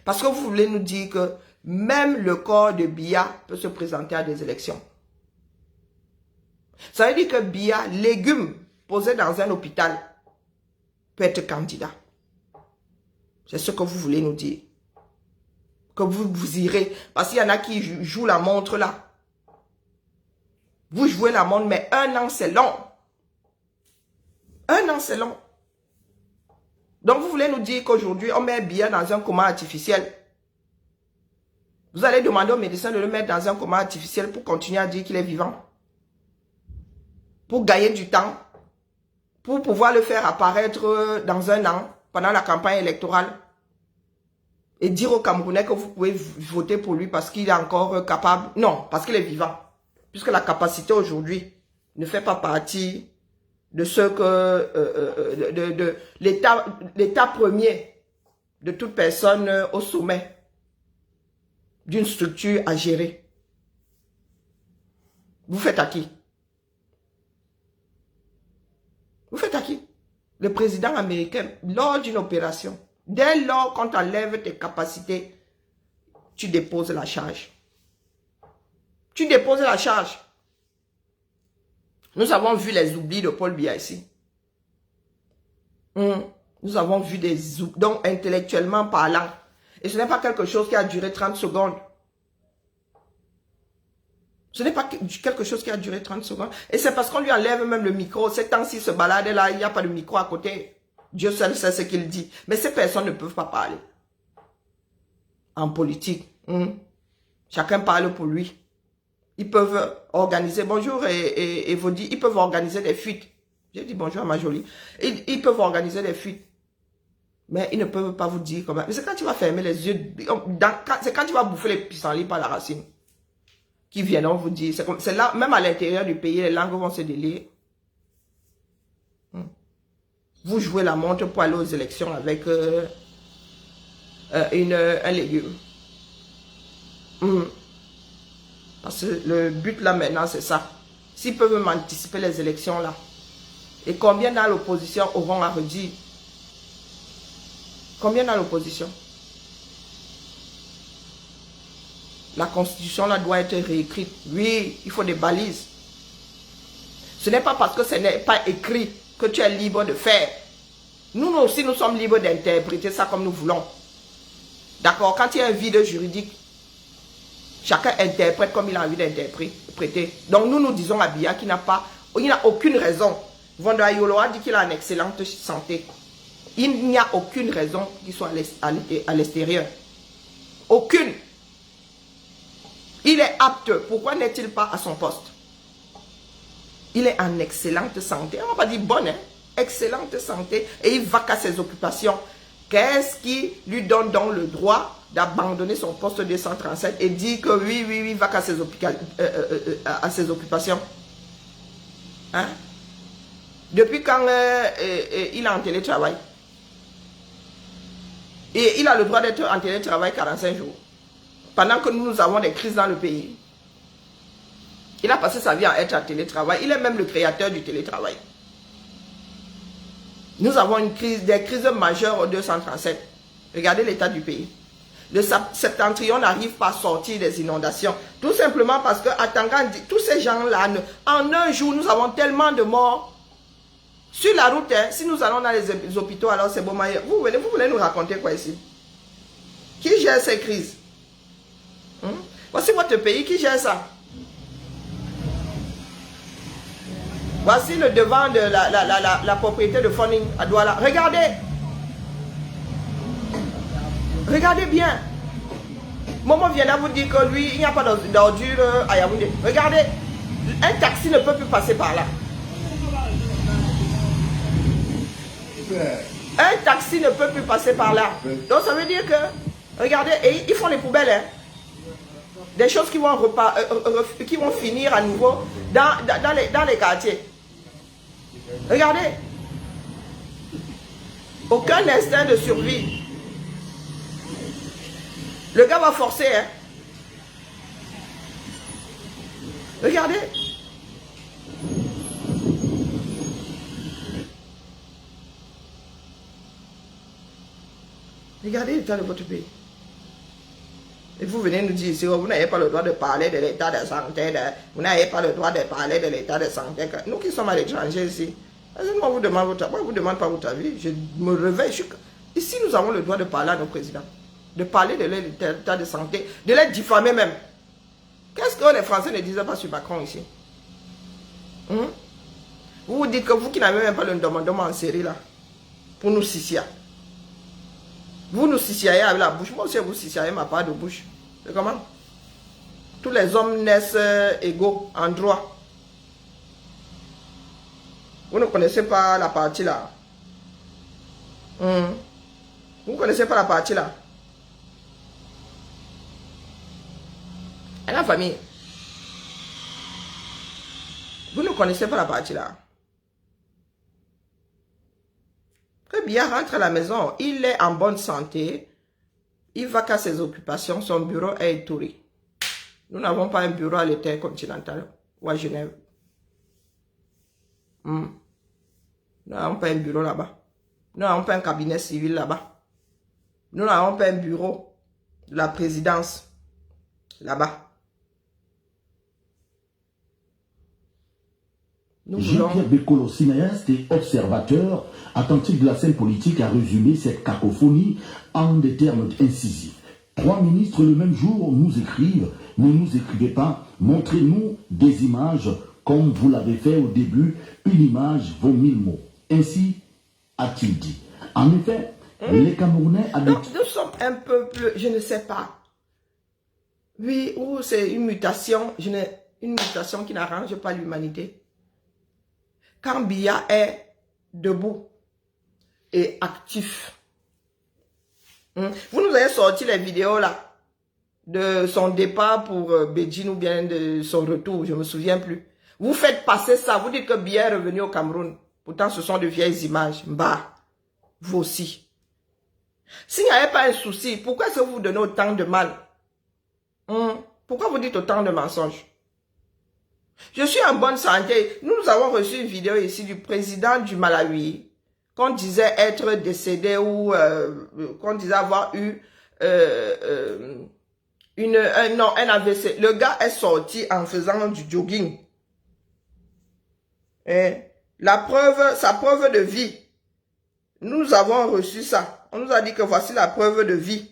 Parce que vous voulez nous dire que même le corps de Biya peut se présenter à des élections. Ça veut dire que Biya, légume posé dans un hôpital, peut être candidat. C'est ce que vous voulez nous dire. Que vous irez. Parce qu'il y en a qui jouent la montre là. Vous jouez la montre, mais 1 an c'est long. 1 an c'est long. Donc vous voulez nous dire qu'aujourd'hui, on met Biya dans un coma artificiel. Vous allez demander au médecin de le mettre dans un coma artificiel pour continuer à dire qu'il est vivant. Pour gagner du temps. Pour pouvoir le faire apparaître dans 1 an, pendant la campagne électorale. Et dire aux Camerounais que vous pouvez voter pour lui parce qu'il est encore capable. Non, parce qu'il est vivant. Puisque la capacité aujourd'hui ne fait pas partie de ce que de l'état premier de toute personne au sommet d'une structure à gérer. Vous faites à qui? Vous faites à qui? Le président américain, lors d'une opération, dès lors qu'on t'enlève tes capacités, tu déposes la charge. Tu déposes la charge. Nous avons vu les oublis de Paul Biya ici. Nous avons vu des oublis, donc intellectuellement parlant. Et ce n'est pas quelque chose qui a duré 30 secondes. Ce n'est pas quelque chose qui a duré 30 secondes. Et c'est parce qu'on lui enlève même le micro. Ces temps-ci se balade là, il n'y a pas de micro à côté. Dieu seul sait ce qu'il dit. Mais ces personnes ne peuvent pas parler. En politique. Chacun parle pour lui. Ils peuvent organiser, bonjour et vous dites, ils peuvent organiser des fuites. J'ai dit bonjour à ma jolie. Ils peuvent organiser des fuites. Mais ils ne peuvent pas vous dire comment. Mais c'est quand tu vas fermer les yeux, c'est quand tu vas bouffer les pissenlits par la racine. Qui viendront vous dire, c'est là, même à l'intérieur du pays, les langues vont se délier. Vous jouez la montre pour aller aux élections avec un légume. Parce que le but là maintenant c'est ça. S'ils peuvent m'anticiper les élections là, et combien dans l'opposition auront à redire? Combien dans l'opposition? La constitution là doit être réécrite. Oui, il faut des balises. Ce n'est pas parce que ce n'est pas écrit que tu es libre de faire. Nous aussi, nous sommes libres d'interpréter ça comme nous voulons. D'accord? Quand il y a un vide juridique, chacun interprète comme il a envie d'interpréter. Donc nous disons à Biya qu'il n'a aucune raison. Vonda Yolo a dit qu'il a une excellente santé. Il n'y a aucune raison qu'il soit à l'extérieur. Aucune. Il est apte. Pourquoi n'est-il pas à son poste? Il est en excellente santé. On ne va pas dire bonne, hein? Excellente santé. Et il va qu'à ses occupations. Qu'est-ce qui lui donne donc le droit d'abandonner son poste 237 et dire que oui, il va qu'à ses occupations? Hein? Depuis quand il est en télétravail? Et il a le droit d'être en télétravail 45 jours. Pendant que nous avons des crises dans le pays. Il a passé sa vie à être en télétravail. Il est même le créateur du télétravail. Nous avons des crises majeures au 237. Regardez l'état du pays. Le septentrion n'arrive pas à sortir des inondations. Tout simplement parce que à Tangandi, tous ces gens-là, en un jour, nous avons tellement de morts. Sur la route, hein, si nous allons dans les hôpitaux, alors c'est bon. Vous voulez nous raconter quoi ici? Qui gère ces crises? Voici votre pays, qui gère ça? Voici le devant de la propriété de Foning à Douala. Regardez. Regardez bien. Momo viendra vous dire que lui, il n'y a pas d'ordure à Yaoundé. Regardez. Un taxi ne peut plus passer par là. Un taxi ne peut plus passer par là. Donc ça veut dire que, regardez, et ils font les poubelles. Hein. Des choses qui vont finir à nouveau dans les quartiers. Regardez. Aucun instinct de survie. Le gars va forcer. Hein. Regardez. Regardez l'état de votre pays. Et vous venez nous dire ici, vous n'avez pas le droit de parler de l'état de santé, vous n'avez pas le droit de parler de l'état de santé. Nous qui sommes à l'étranger ici, moi vous demande votre, moi, vous demande pas votre avis. Je me réveille. Ici, nous avons le droit de parler à nos présidents, de parler de l'état de santé, de les diffamer même. Qu'est-ce que les Français ne disaient pas sur Macron ici? Vous vous dites que vous qui n'avez même pas le demandement en série là, pour nous sissier. Vous nous sissiez avec la bouche. Moi aussi, vous sissiez ma part de bouche. C'est comment? Tous les hommes naissent égaux en droit. Vous ne connaissez pas la partie là. Vous ne connaissez pas la partie là. Et la famille. Vous ne connaissez pas la partie là. Bien rentre à la maison, il est en bonne santé, il va qu'à ses occupations, son bureau est étouré. Nous n'avons pas un bureau à l'intercontinental ou à Genève. Nous n'avons pas un bureau là-bas. Nous n'avons pas un cabinet civil là-bas. Nous n'avons pas un bureau de la présidence là-bas. Jean-Pierre Bekolo, cinéaste et observateur attentif de la scène politique, a résumé cette cacophonie en des termes incisifs. 3 ministres le même jour nous écrivent, ne nous écrivez pas, montrez-nous des images comme vous l'avez fait au début, une image vaut 1000 mots. Ainsi a-t-il dit. En effet, les Camerounais... Donc nous sommes un peuple, je ne sais pas. Oui, ou c'est une mutation, une mutation qui n'arrange pas l'humanité. Quand Biya est debout et actif, vous nous avez sorti les vidéos là, de son départ pour Beijing ou bien de son retour, je ne me souviens plus. Vous faites passer ça, vous dites que Biya est revenu au Cameroun. Pourtant, ce sont de vieilles images. Bah, vous aussi. S'il n'y avait pas un souci, pourquoi est-ce que vous vous donnez autant de mal? Pourquoi vous dites autant de mensonges? Je suis en bonne santé. Nous avons reçu une vidéo ici du président du Malawi qu'on disait être décédé ou qu'on disait avoir eu un AVC. Le gars est sorti en faisant du jogging. Et sa preuve de vie. Nous avons reçu ça. On nous a dit que voici la preuve de vie.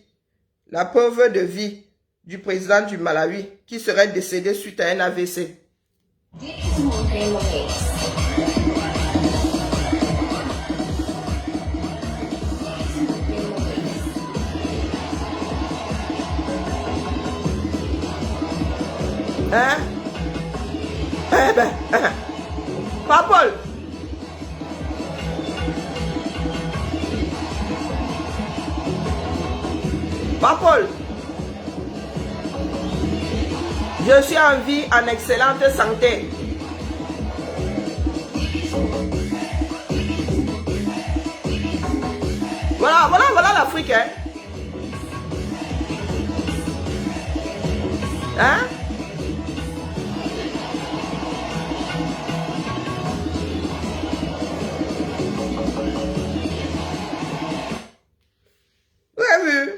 La preuve de vie du président du Malawi qui serait décédé suite à un AVC. Hein? Pas Paul. Pas Paul. Je suis en vie, en excellente santé. Voilà l'Afrique. Hein? Hein? Vous avez vu?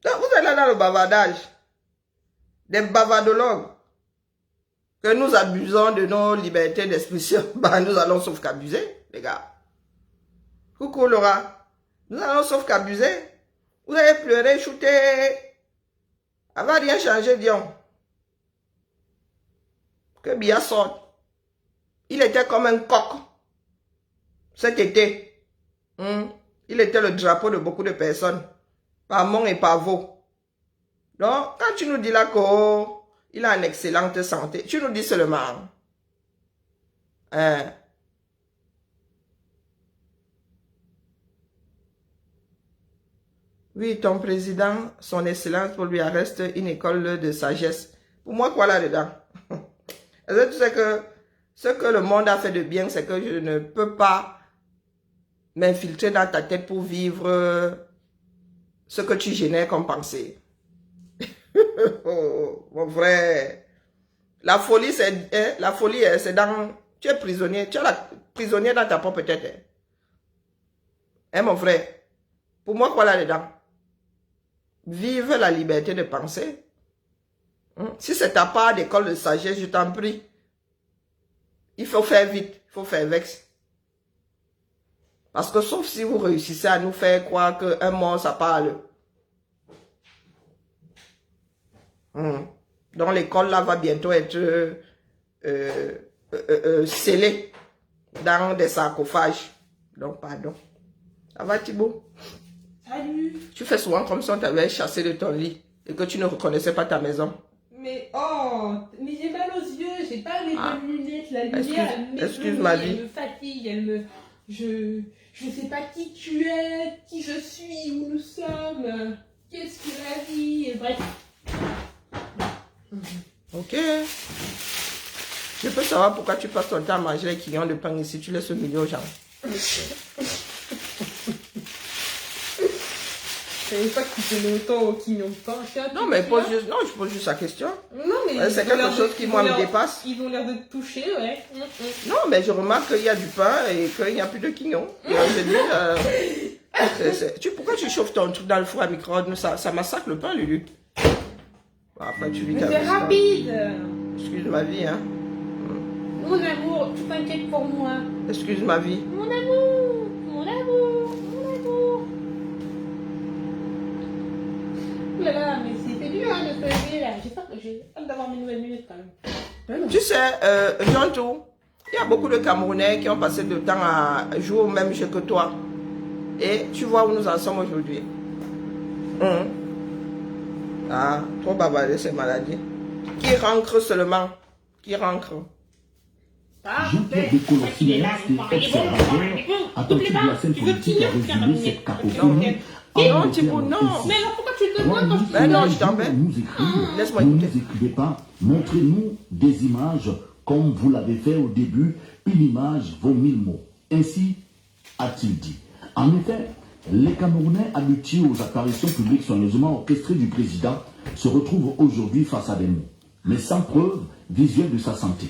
Donc, vous êtes là dans le bavardage. Des bavardologues. Que nous abusons de nos libertés d'expression. Bah, nous allons sauf qu'abuser, les gars. Coucou Laura. Nous allons sauf qu'abuser. Vous avez pleuré, shooté. Ça va rien changer, Dion. Que Biya sorte. Il était comme un coq. Cet été. Il était le drapeau de beaucoup de personnes. Par Mon et par Vaux. Donc, quand tu nous dis là qu'il a une excellente santé, tu nous dis seulement. Hein? Oui, ton président, son excellence, pour lui reste une école de sagesse. Pour moi, quoi là-dedans? Est-ce que tu sais que ce que le monde a fait de bien, c'est que je ne peux pas m'infiltrer dans ta tête pour vivre ce que tu génères comme pensée. Oh, mon frère. La folie, c'est dans... Tu es prisonnier. Tu es prisonnier dans ta propre tête. Hein, mon frère? Pour moi, quoi là-dedans? Vive la liberté de penser. Si c'est ta part d'école de sagesse, je t'en prie. Il faut faire vite. Il faut faire vexe. Parce que sauf si vous réussissez à nous faire croire qu'un mort, ça parle. Donc l'école là va bientôt être scellée dans des sarcophages. Donc pardon. Ça va Thibaut? Salut. Tu fais souvent comme si on t'avait chassé de ton lit et que tu ne reconnaissais pas ta maison. Mais mais j'ai mal aux yeux, j'ai pas les bonnes lunettes, la lumière excuse ma vie. Elle me fatigue, je sais pas qui tu es, qui je suis, où nous sommes, qu'est-ce que la vie, et bref. Ok. Je peux savoir pourquoi tu passes ton temps à manger les quillons de pain ici, tu laisses au milieu aux gens. Je savais pas qu'ils tenaient autant au quignon de pain. Non, mais je pose juste la question. Non, mais c'est quelque chose qui, moi, me dépasse. Ils ont l'air de te toucher, ouais. Non, mais je remarque qu'il y a du pain et qu'il n'y a plus de quignon. Pourquoi tu chauffes ton truc dans le four à micro-ondes? Ça massacre le pain, Lulu. Après, tu vis mais c'est rapide. Excuse ma vie, hein. Mon amour, tu t'inquiètes pour moi. Excuse ma vie. Mon amour, mon amour, mon amour. Là, mais c'était dur hein, de se lever là. J'espère que j'ai hâte d'avoir mes nouvelles minutes quand même. Tu sais, Jean-Tout, il y a beaucoup de Camerounais qui ont passé du temps à jouer au même jeu que toi. Et tu vois où nous en sommes aujourd'hui. Ah, trop bavarder ces maladies. Qui rancre seulement? Qui rancre? Jean-Pierre Décolo, cinéaste et observateur, attentif de la scène politique, a résumé cette cacophonie. Non, Thibaut, non. Mais alors pourquoi tu le demandes quand je Ben non, je t'en vais. Laisse-moi écouter. Ne nous écrivez pas. Montrez-nous des images comme vous l'avez fait au début. Une image vaut 1000 mots. Ainsi a-t-il dit. En effet, les Camerounais habitués aux apparitions publiques soigneusement orchestrées du président se retrouvent aujourd'hui face à des mots, mais sans preuve visuelle de sa santé.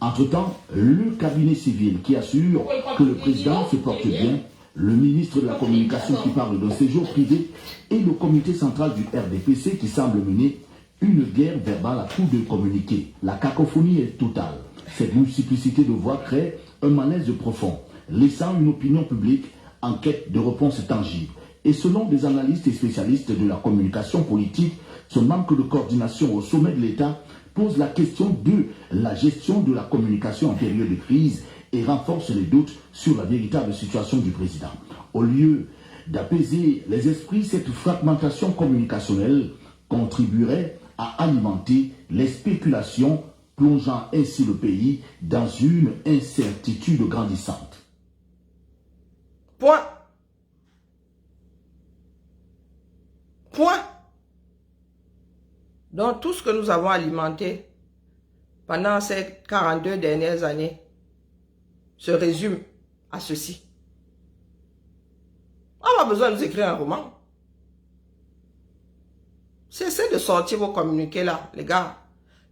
Entre-temps, le cabinet civil qui assure que le président se porte bien, le ministre de la Communication qui parle d'un séjour privé et le comité central du RDPC qui semble mener une guerre verbale à coups de communiquer. La cacophonie est totale. Cette multiplicité de voix crée un malaise profond, laissant une opinion publique en quête de réponses tangibles. Et selon des analystes et spécialistes de la communication politique, ce manque de coordination au sommet de l'État pose la question de la gestion de la communication en période de crise et renforce les doutes sur la véritable situation du président. Au lieu d'apaiser les esprits, cette fragmentation communicationnelle contribuerait à alimenter les spéculations, plongeant ainsi le pays dans une incertitude grandissante. Point. Point. Donc tout ce que nous avons alimenté pendant ces 42 dernières années se résume à ceci. On a besoin de nous écrire un roman. Cessez de sortir vos communiqués là, les gars.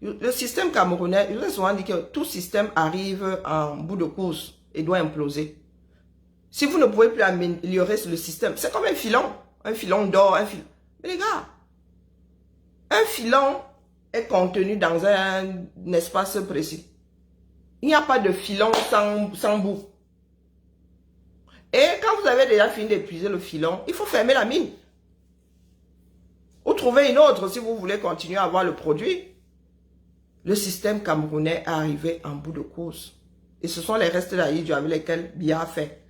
Le système camerounais, je vous ai souvent dit que tout système arrive en bout de course et doit imploser. Si vous ne pouvez plus améliorer le système, c'est comme un filon d'or, un filon. Mais les gars, un filon est contenu dans un espace précis. Il n'y a pas de filon sans bout. Et quand vous avez déjà fini d'épuiser le filon, il faut fermer la mine. Ou trouver une autre si vous voulez continuer à avoir le produit. Le système camerounais est arrivé en bout de course. Et ce sont les restes d'Aïdjo avec lesquels Biya a fait.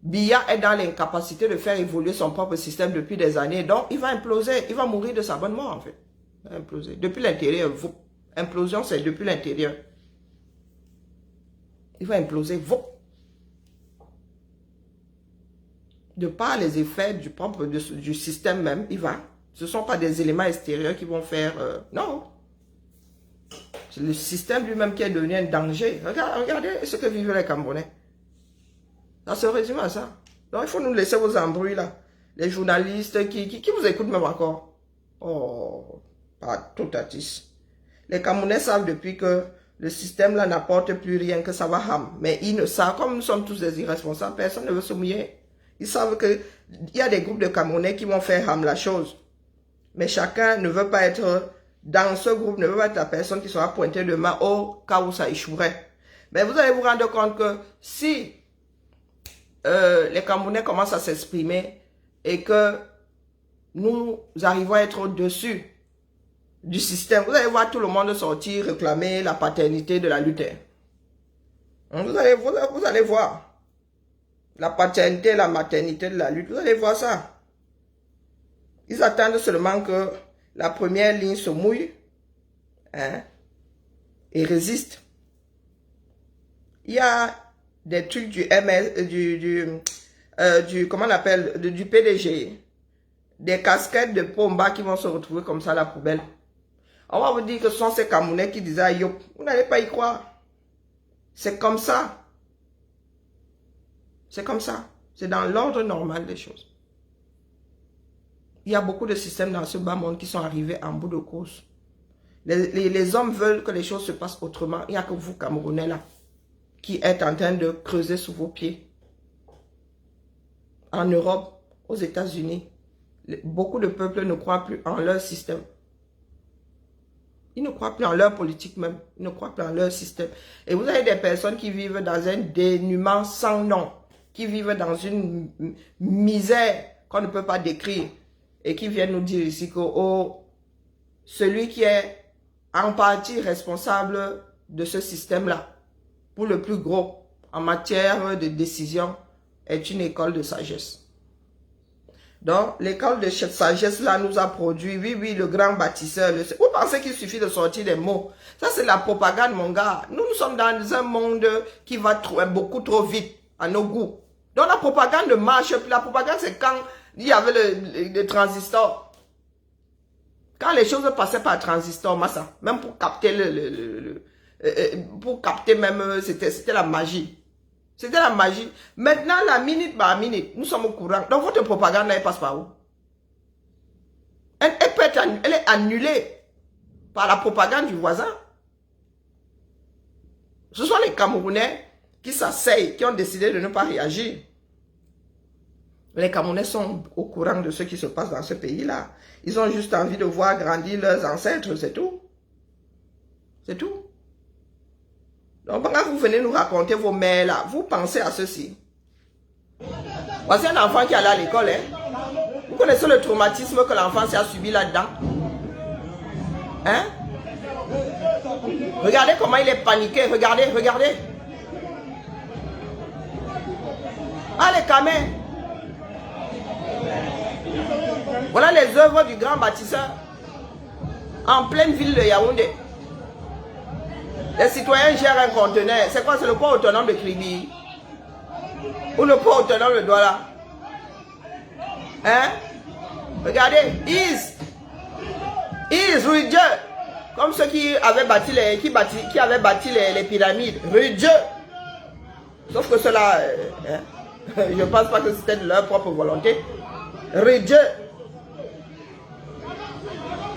Biya est dans l'incapacité de faire évoluer son propre système depuis des années. Donc, il va imploser. Il va mourir de sa bonne mort, en fait. Il va imploser. Depuis l'intérieur. Implosion, c'est depuis l'intérieur. Il va imploser. De par les effets du système même, il va. Ce ne sont pas des éléments extérieurs qui vont faire... non. C'est le système lui-même qui est devenu un danger. Regardez ce que vivent les Camerounais. Ça se résume à ça. Donc, il faut nous laisser vos embrouilles là. Les journalistes qui vous écoutent même encore. Oh, pas tout à tis. Les Camerounais savent depuis que le système là n'apporte plus rien, que ça va ham. Mais ils ne savent, comme nous sommes tous des irresponsables, personne ne veut se mouiller. Ils savent qu'il y a des groupes de Camerounais qui vont faire ham la chose. Mais chacun ne veut pas être dans ce groupe, ne veut pas être la personne qui sera pointée de main au cas où ça échouerait. Mais vous allez vous rendre compte que si les Camerounais commencent à s'exprimer et que nous arrivons à être au-dessus du système, vous allez voir tout le monde sortir, réclamer la paternité de la lutte. Vous allez voir la paternité, la maternité de la lutte, vous allez voir ça. Ils attendent seulement que la première ligne se mouille et résiste. Il y a des trucs du MS, comment on appelle, du PDG, des casquettes de Pomba qui vont se retrouver comme ça à la poubelle. On va vous dire que ce sont ces Camerounais qui disaient Ayo, vous n'allez pas y croire. C'est comme ça. C'est comme ça. C'est dans l'ordre normal des choses. Il y a beaucoup de systèmes dans ce bas monde qui sont arrivés en bout de course. Les hommes veulent que les choses se passent autrement. Il n'y a que vous, Camerounais, là, qui êtes en train de creuser sous vos pieds. En Europe, aux États-Unis, beaucoup de peuples ne croient plus en leur système. Ils ne croient plus en leur politique même. Ils ne croient plus en leur système. Et vous avez des personnes qui vivent dans un dénuement sans nom, qui vivent dans une misère qu'on ne peut pas décrire. Et qui viennent nous dire ici que celui qui est en partie responsable de ce système-là, pour le plus gros, en matière de décision, est une école de sagesse. Donc, l'école de sagesse-là nous a produit, oui, le grand bâtisseur. Vous pensez qu'il suffit de sortir des mots? Ça, c'est la propagande, mon gars. Nous sommes dans un monde qui va beaucoup trop vite à nos goûts. Donc, la propagande ne marche plus. La propagande, c'est quand il y avait le transistor. Quand les choses passaient par transistor, massa, même pour capter pour capter même, c'était la magie. C'était la magie. Maintenant, la minute par minute, nous sommes au courant. Donc, votre propagande, elle passe par où? Elle est annulée par la propagande du voisin. Ce sont les Camerounais qui s'asseyent, qui ont décidé de ne pas réagir. Les Camerounais sont au courant de ce qui se passe dans ce pays-là. Ils ont juste envie de voir grandir leurs ancêtres, c'est tout. C'est tout. Donc, pendant que vous venez nous raconter vos mères là, vous pensez à ceci. Voici un enfant qui allait à l'école. Vous connaissez le traumatisme que l'enfant a subi là-dedans? Hein? Regardez comment il est paniqué. Regardez. Ah, les camés. Voilà les œuvres du grand bâtisseur en pleine ville de Yaoundé. Les citoyens gèrent un conteneur. C'est quoi? C'est le port autonome de Kribi? Ou le port autonome de Douala? Hein? Regardez. Rue Dieu. Comme ceux qui avaient bâti les pyramides. Rue Dieu. Sauf que cela, je ne pense pas que c'était de leur propre volonté. Rue Dieu.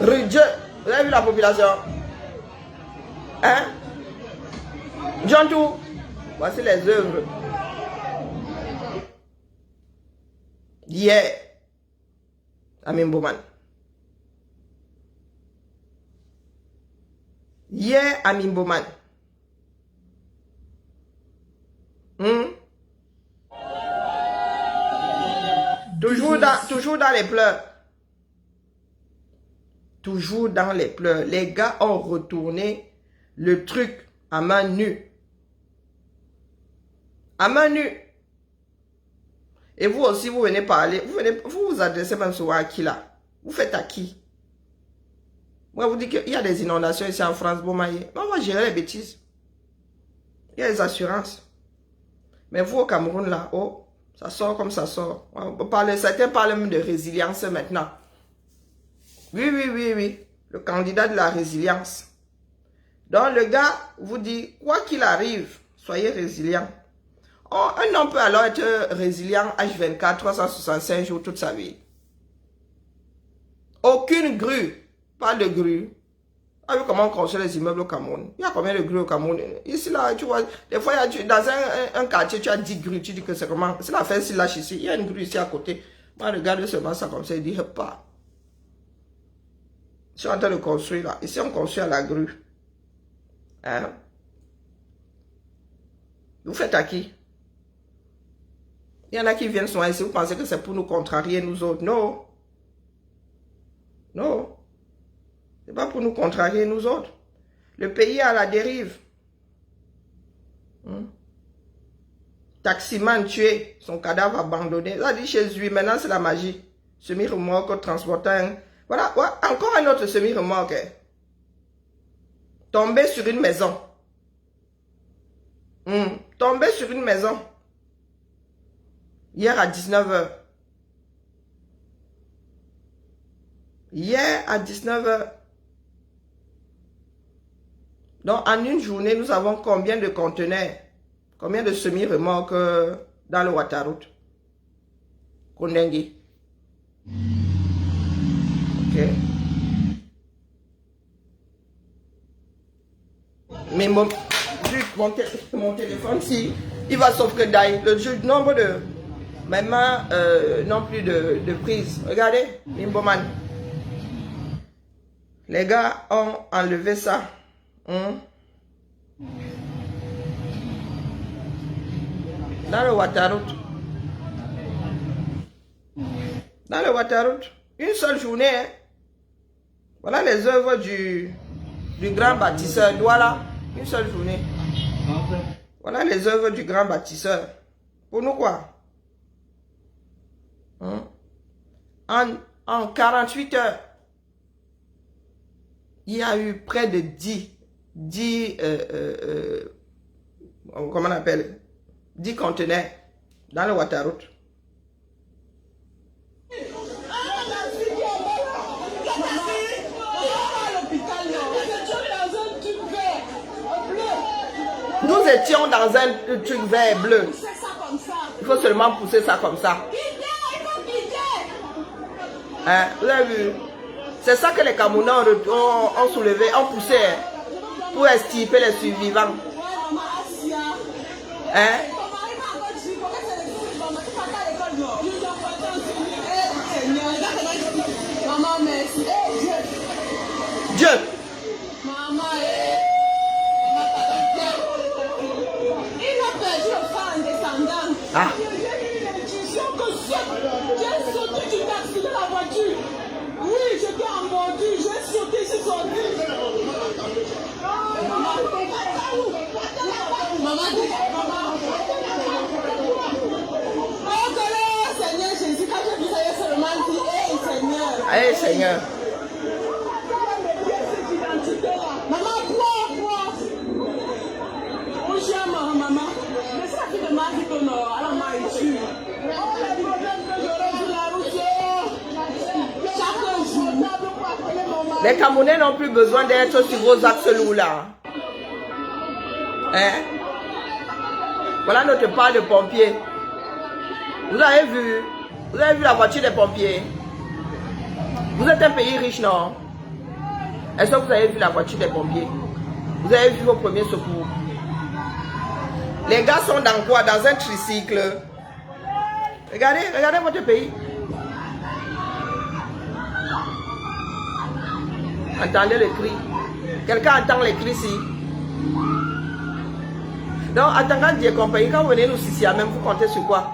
Dieu, vous avez vu la population? Hein? John Tou, voici les œuvres. Hier, Amin Bouman. Hier, Amin Bouman. Toujours dans les pleurs. Toujours dans les pleurs. Les gars ont retourné le truc à main nue. À main nue. Et vous aussi, vous venez parler. Vous vous adressez même souvent à qui là? Vous faites à qui? Moi, vous dites qu'il y a des inondations ici en France. Bon, on va gérer les bêtises. Il y a les assurances. Mais vous au Cameroun là, oh, ça sort comme ça sort. Certains parlent même de résilience maintenant. Oui. Le candidat de la résilience. Donc le gars vous dit, quoi qu'il arrive, soyez résilient. Oh, un homme peut alors être résilient H24, 365 jours toute sa vie. Aucune grue. Pas de grue. Ah oui, comment on construit les immeubles au Cameroun? Il y a combien de grues au Cameroun? Ici, là, tu vois, des fois, dans un quartier, tu as 10 grues. Tu dis que c'est comment? C'est la fête, s'il lâche ici. Il y a une grue ici à côté. Moi, regarde seulement ça comme ça. Il dit, pas. Je suis en train de construire là. Ici, on construit à la grue. Hein? Vous faites à qui? Il y en a qui viennent souvent ici. Vous pensez que c'est pour nous contrarier, nous autres? Non. Non. C'est pas pour nous contrarier, nous autres. Le pays est à la dérive. Taximan tué, son cadavre abandonné. Là, dit chez lui, maintenant c'est la magie. Semi-remorque, transportant. Voilà, ouais, encore un autre semi-remorque. Tombé sur une maison. Tombé sur une maison. Hier à 19h. Hier à 19h. Donc, en une journée, nous avons combien de conteneurs, combien de semi-remorques dans le Ouattaraout? Kondengi. Ok. Mais mon téléphone, si il va sauvegarder le nombre de... Maintenant, non plus de prise. Regardez, Mimboman. Les gars ont enlevé ça. Dans le Ouattaraout. Dans le Ouattaraout. Une seule journée. Hein. Voilà les œuvres du grand bâtisseur. Voilà. Une seule journée. Voilà les œuvres du grand bâtisseur. Pour nous quoi? En 48 heures, il y a eu près de 10 comment on appelle, 10 conteneurs dans le Ouattaraout. Nous étions dans un truc vert et bleu. Il faut seulement pousser ça comme ça. Hein, vous avez vu? C'est ça que les Camerounais ont soulevé, ont poussé pour extirper les survivants. Hein? Dieu. Ah. Oui, j'étais en bordure, j'ai sauté, je suis sorti. Maman, oh, Seigneur Jésus, quand j'ai vu ça, j'ai seulement dit, hey Seigneur. Hey Seigneur. Maman, quoi? Oh, j'aime maman. Mais c'est la fille de ma vie qu'on a, alors m'a échu. Oh, les problèmes que j'aurais sur la route. Les Camerounais n'ont plus besoin d'être sur vos axes lourds là. Hein? Voilà notre part de pompiers. Vous avez vu la voiture des pompiers? Vous êtes un pays riche, non? Est-ce que vous avez vu la voiture des pompiers? Vous avez vu vos premiers secours? Les gars sont dans quoi? Dans un tricycle. Regardez, regardez votre pays. Entendez le cri. Quelqu'un entend les cris ici? Donc, attendant Dieu compagnie, quand vous venez nous ici, même vous comptez sur quoi?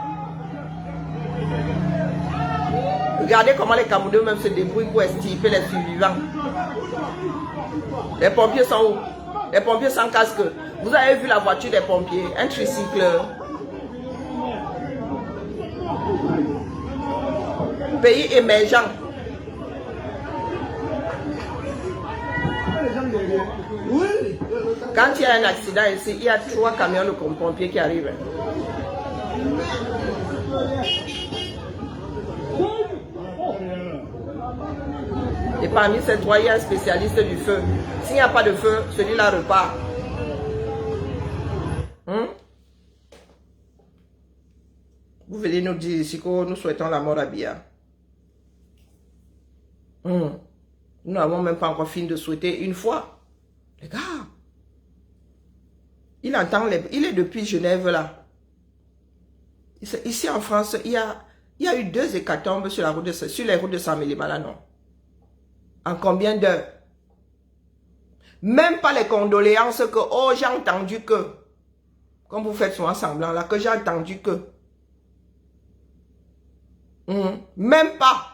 Regardez comment les Camerounais même se débrouillent pour extirper les survivants. Les pompiers sont où? Les pompiers sans casque. Vous avez vu la voiture des pompiers? Un tricycle. Pays émergent. Quand il y a un accident ici, il y a 3 camions de pompiers qui arrivent. Et parmi ces 3, il y a un spécialiste du feu. S'il n'y a pas de feu, celui-là repart. Vous venez nous dire ici que nous souhaitons la mort à Biya. Nous n'avons même pas encore fini de souhaiter une fois. Les gars, il est depuis Genève là. Ici en France, il y a eu 2 hécatombes sur les routes de Saint-Mélimala, non? En combien d'heures? Même pas les condoléances que, oh, j'ai entendu que, comme vous faites souvent semblant là, que j'ai entendu que. Même pas.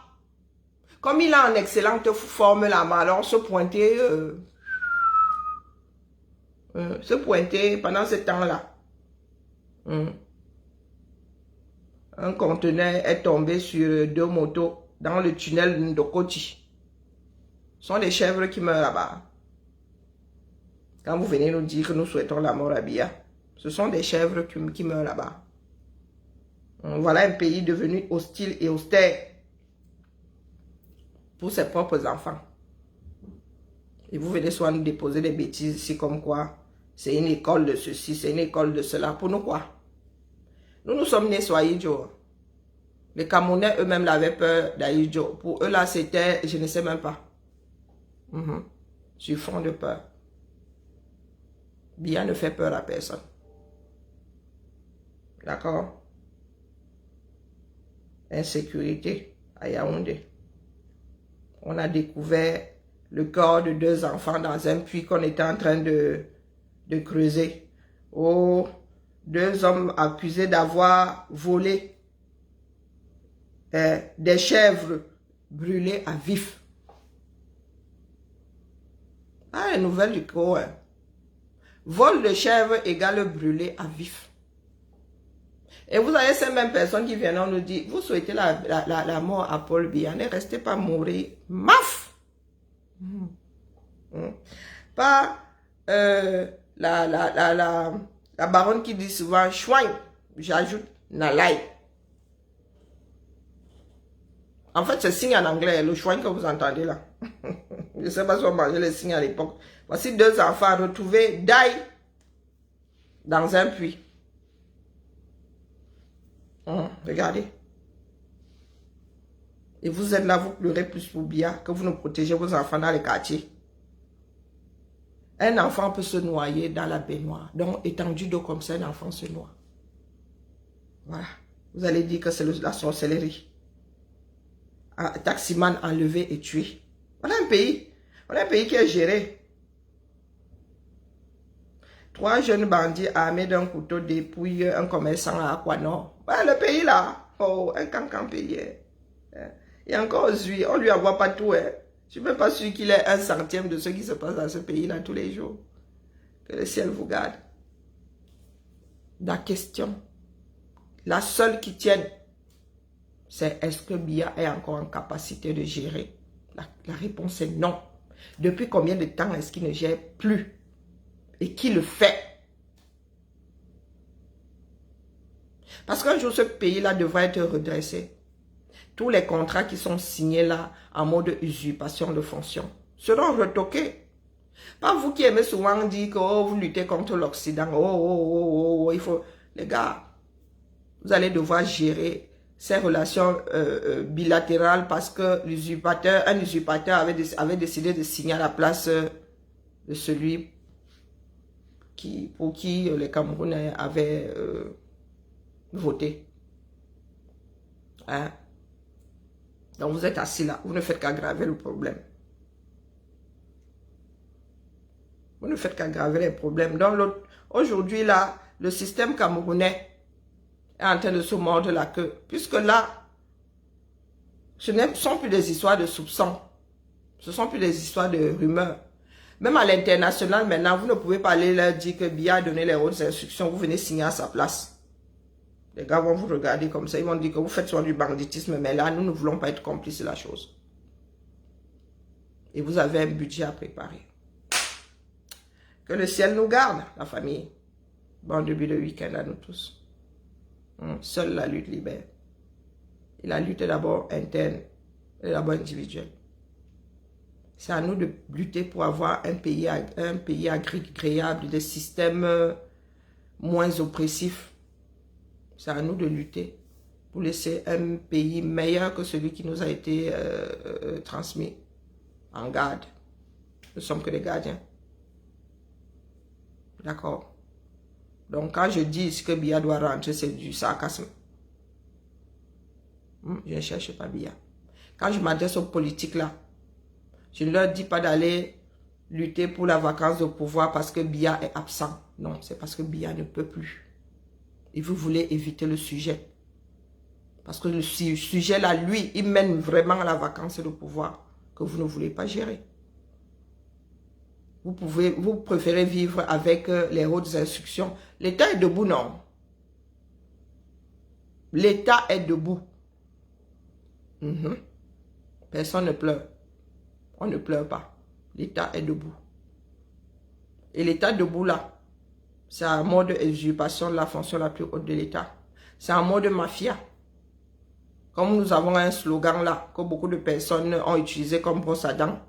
Comme il a en excellente forme là, alors se pointer pendant ce temps-là. Un conteneur est tombé sur 2 motos dans le tunnel de Koti. Ce sont des chèvres qui meurent là-bas. Quand vous venez nous dire que nous souhaitons la mort à Biya, ce sont des chèvres qui meurent là-bas. Voilà un pays devenu hostile et austère pour ses propres enfants. Et vous venez soit nous déposer des bêtises ici comme quoi c'est une école de ceci, c'est une école de cela. Pour nous quoi? Nous sommes nés sur Aïdjo. Les Camerounais eux-mêmes avaient peur d'Aïdjo. Pour eux là c'était, je ne sais même pas. Sur fond de peur. Biya ne fait peur à personne. D'accord? Insécurité à Yaoundé. On a découvert le corps de 2 enfants dans un puits qu'on était en train de creuser. Oh, 2 hommes accusés d'avoir volé des chèvres brûlées à vif. Ah, les nouvelles du Coran. Vol de chèvres égale brûlé à vif. Et vous avez ces mêmes personnes qui viennent nous dire, vous souhaitez la mort à Paul Biya, ne restez pas mourir. Maf! Pas la baronne qui dit souvent, chouin, j'ajoute nalai. En fait, c'est signe en anglais, le chouin que vous entendez là. Je ne sais pas si on mangeait les signes à l'époque. Voici 2 enfants retrouvés d'ail dans un puits. Regardez. Et vous êtes là, vous pleurez plus pour Biya que vous ne protégez vos enfants dans les quartiers. Un enfant peut se noyer dans la baignoire. Donc, étendu d'eau comme ça, un enfant se noie. Voilà. Vous allez dire que c'est la sorcellerie. Un taximan enlevé et tué. Voilà un pays. Voilà un pays qui est géré. 3 jeunes bandits armés d'un couteau dépouillent un commerçant à Aquanor. Voilà le pays là. Oh, un cancan pays. Et encore lui, on lui envoie pas tout. Je ne suis même pas sûr qu'il ait 1 centième de ce qui se passe dans ce pays là tous les jours. Que le ciel vous garde. La question, la seule qui tienne, c'est est-ce que Biya est encore en capacité de gérer? La réponse est non. Depuis combien de temps est-ce qu'il ne gère plus? Et qui le fait? Parce qu'un jour, ce pays-là devra être redressé. Tous les contrats qui sont signés là, en mode usurpation de fonction, seront retoqués. Pas vous qui aimez souvent dire que oh, vous luttez contre l'Occident. Il faut... Les gars, vous allez devoir gérer ces relations bilatérales parce que un usurpateur avait décidé de signer à la place de celui pour qui les Camerounais avaient voté. Hein? Donc vous êtes assis là, vous ne faites qu'aggraver le problème. Vous ne faites qu'aggraver les problèmes. Donc aujourd'hui là, le système camerounais est en train de se mordre la queue. Puisque là, ce ne sont plus des histoires de soupçons. Ce ne sont plus des histoires de rumeurs. Même à l'international maintenant, vous ne pouvez pas aller leur dire que Biya a donné les hautes instructions, vous venez signer à sa place. Les gars vont vous regarder comme ça, ils vont dire que vous faites soit du banditisme, mais là, nous ne voulons pas être complices de la chose. Et vous avez un budget à préparer. Que le ciel nous garde, la famille. Bon début de week-end à nous tous. Seule la lutte libère. Et la lutte est d'abord interne, et d'abord individuelle. C'est à nous de lutter pour avoir un pays agréable, des systèmes moins oppressifs. C'est à nous de lutter pour laisser un pays meilleur que celui qui nous a été transmis en garde. Nous ne sommes que des gardiens. D'accord? Donc quand je dis que Biya doit rentrer, c'est du sarcasme. Je ne cherche pas Biya. Quand je m'adresse aux politiques là, je ne leur dis pas d'aller lutter pour la vacance de pouvoir parce que Biya est absent. Non, c'est parce que Biya ne peut plus. Et vous voulez éviter le sujet. Parce que le sujet là, lui, il mène vraiment à la vacance de pouvoir que vous ne voulez pas gérer. Vous préférez vivre avec les hautes instructions. L'État est debout, non? L'État est debout. Personne ne pleure. On ne pleure pas. L'État est debout. Et l'État debout là, c'est un mode d'usurpation de la fonction la plus haute de l'État. C'est un mode mafia. Comme nous avons un slogan là, que beaucoup de personnes ont utilisé comme brosse à dents,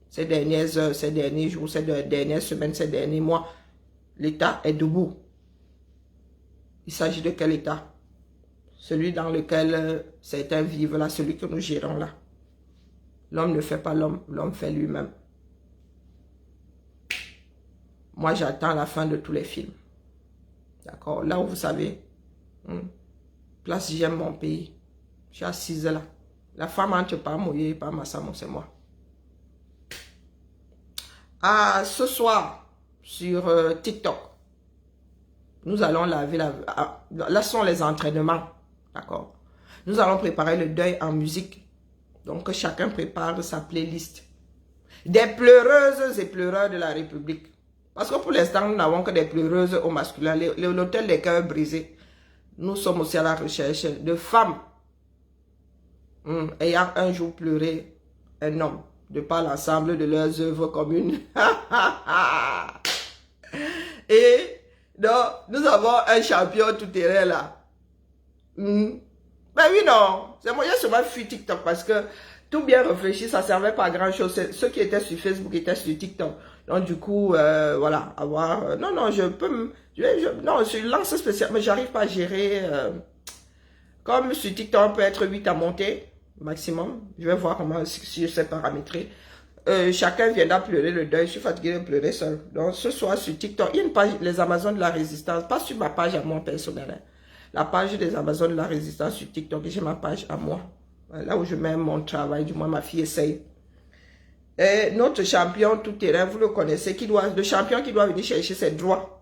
ces dernières heures, ces derniers jours, ces dernières semaines, ces derniers mois, l'État est debout. Il s'agit de quel État? Celui dans lequel certains vivent là, celui que nous gérons là. L'homme ne fait pas l'homme, l'homme fait lui-même. Moi, j'attends la fin de tous les films. D'accord? Là où vous savez, place j'aime mon pays. Je suis assise là. La femme entre pas mouillée, pas Massamo, c'est moi. Ah, ce soir, sur TikTok, nous allons laver là sont les entraînements. D'accord? Nous allons préparer le deuil en musique. Donc, chacun prépare sa playlist. Des pleureuses et pleureurs de la République. Parce que pour l'instant, nous n'avons que des pleureuses au masculin. L'hôtel des cœurs brisés. Nous sommes aussi à la recherche de femmes ayant un jour pleuré un homme de par l'ensemble de leurs œuvres communes. Et donc, nous avons un champion tout-terrain là. Ben oui, non. C'est moi, j'ai souvent fui TikTok parce que tout bien réfléchi, ça ne servait pas à grand chose. Ceux qui étaient sur Facebook étaient sur TikTok. Donc, du coup, voilà, avoir... non, je peux... non, je lance spécial, mais j'arrive pas à gérer... comme sur TikTok, on peut être 8 à monter, maximum. Je vais voir comment, si je sais paramétrer. Chacun viendra pleurer le deuil. Je suis fatigué de pleurer seul. Donc, ce soir, sur TikTok, il y a une page, les Amazones de la Résistance. Pas sur ma page à moi personnelle. Hein. La page des Amazones de la Résistance sur TikTok. J'ai ma page à moi. Là où je mets mon travail, du moins ma fille essaye. Et notre champion tout-terrain, vous le connaissez, le champion qui doit venir chercher ses droits.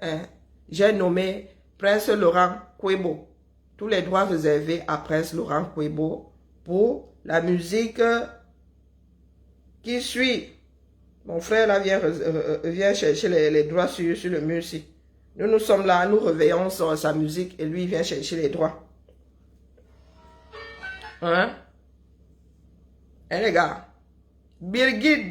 Hein? J'ai nommé Prince Laurent Kwebo. Tous les droits réservés à Prince Laurent Kwebo pour la musique qui suit. Mon frère là vient chercher les droits sur le mur ici. Nous sommes là, nous réveillons sa musique et lui il vient chercher les droits. Hein? Et les gars, Birgit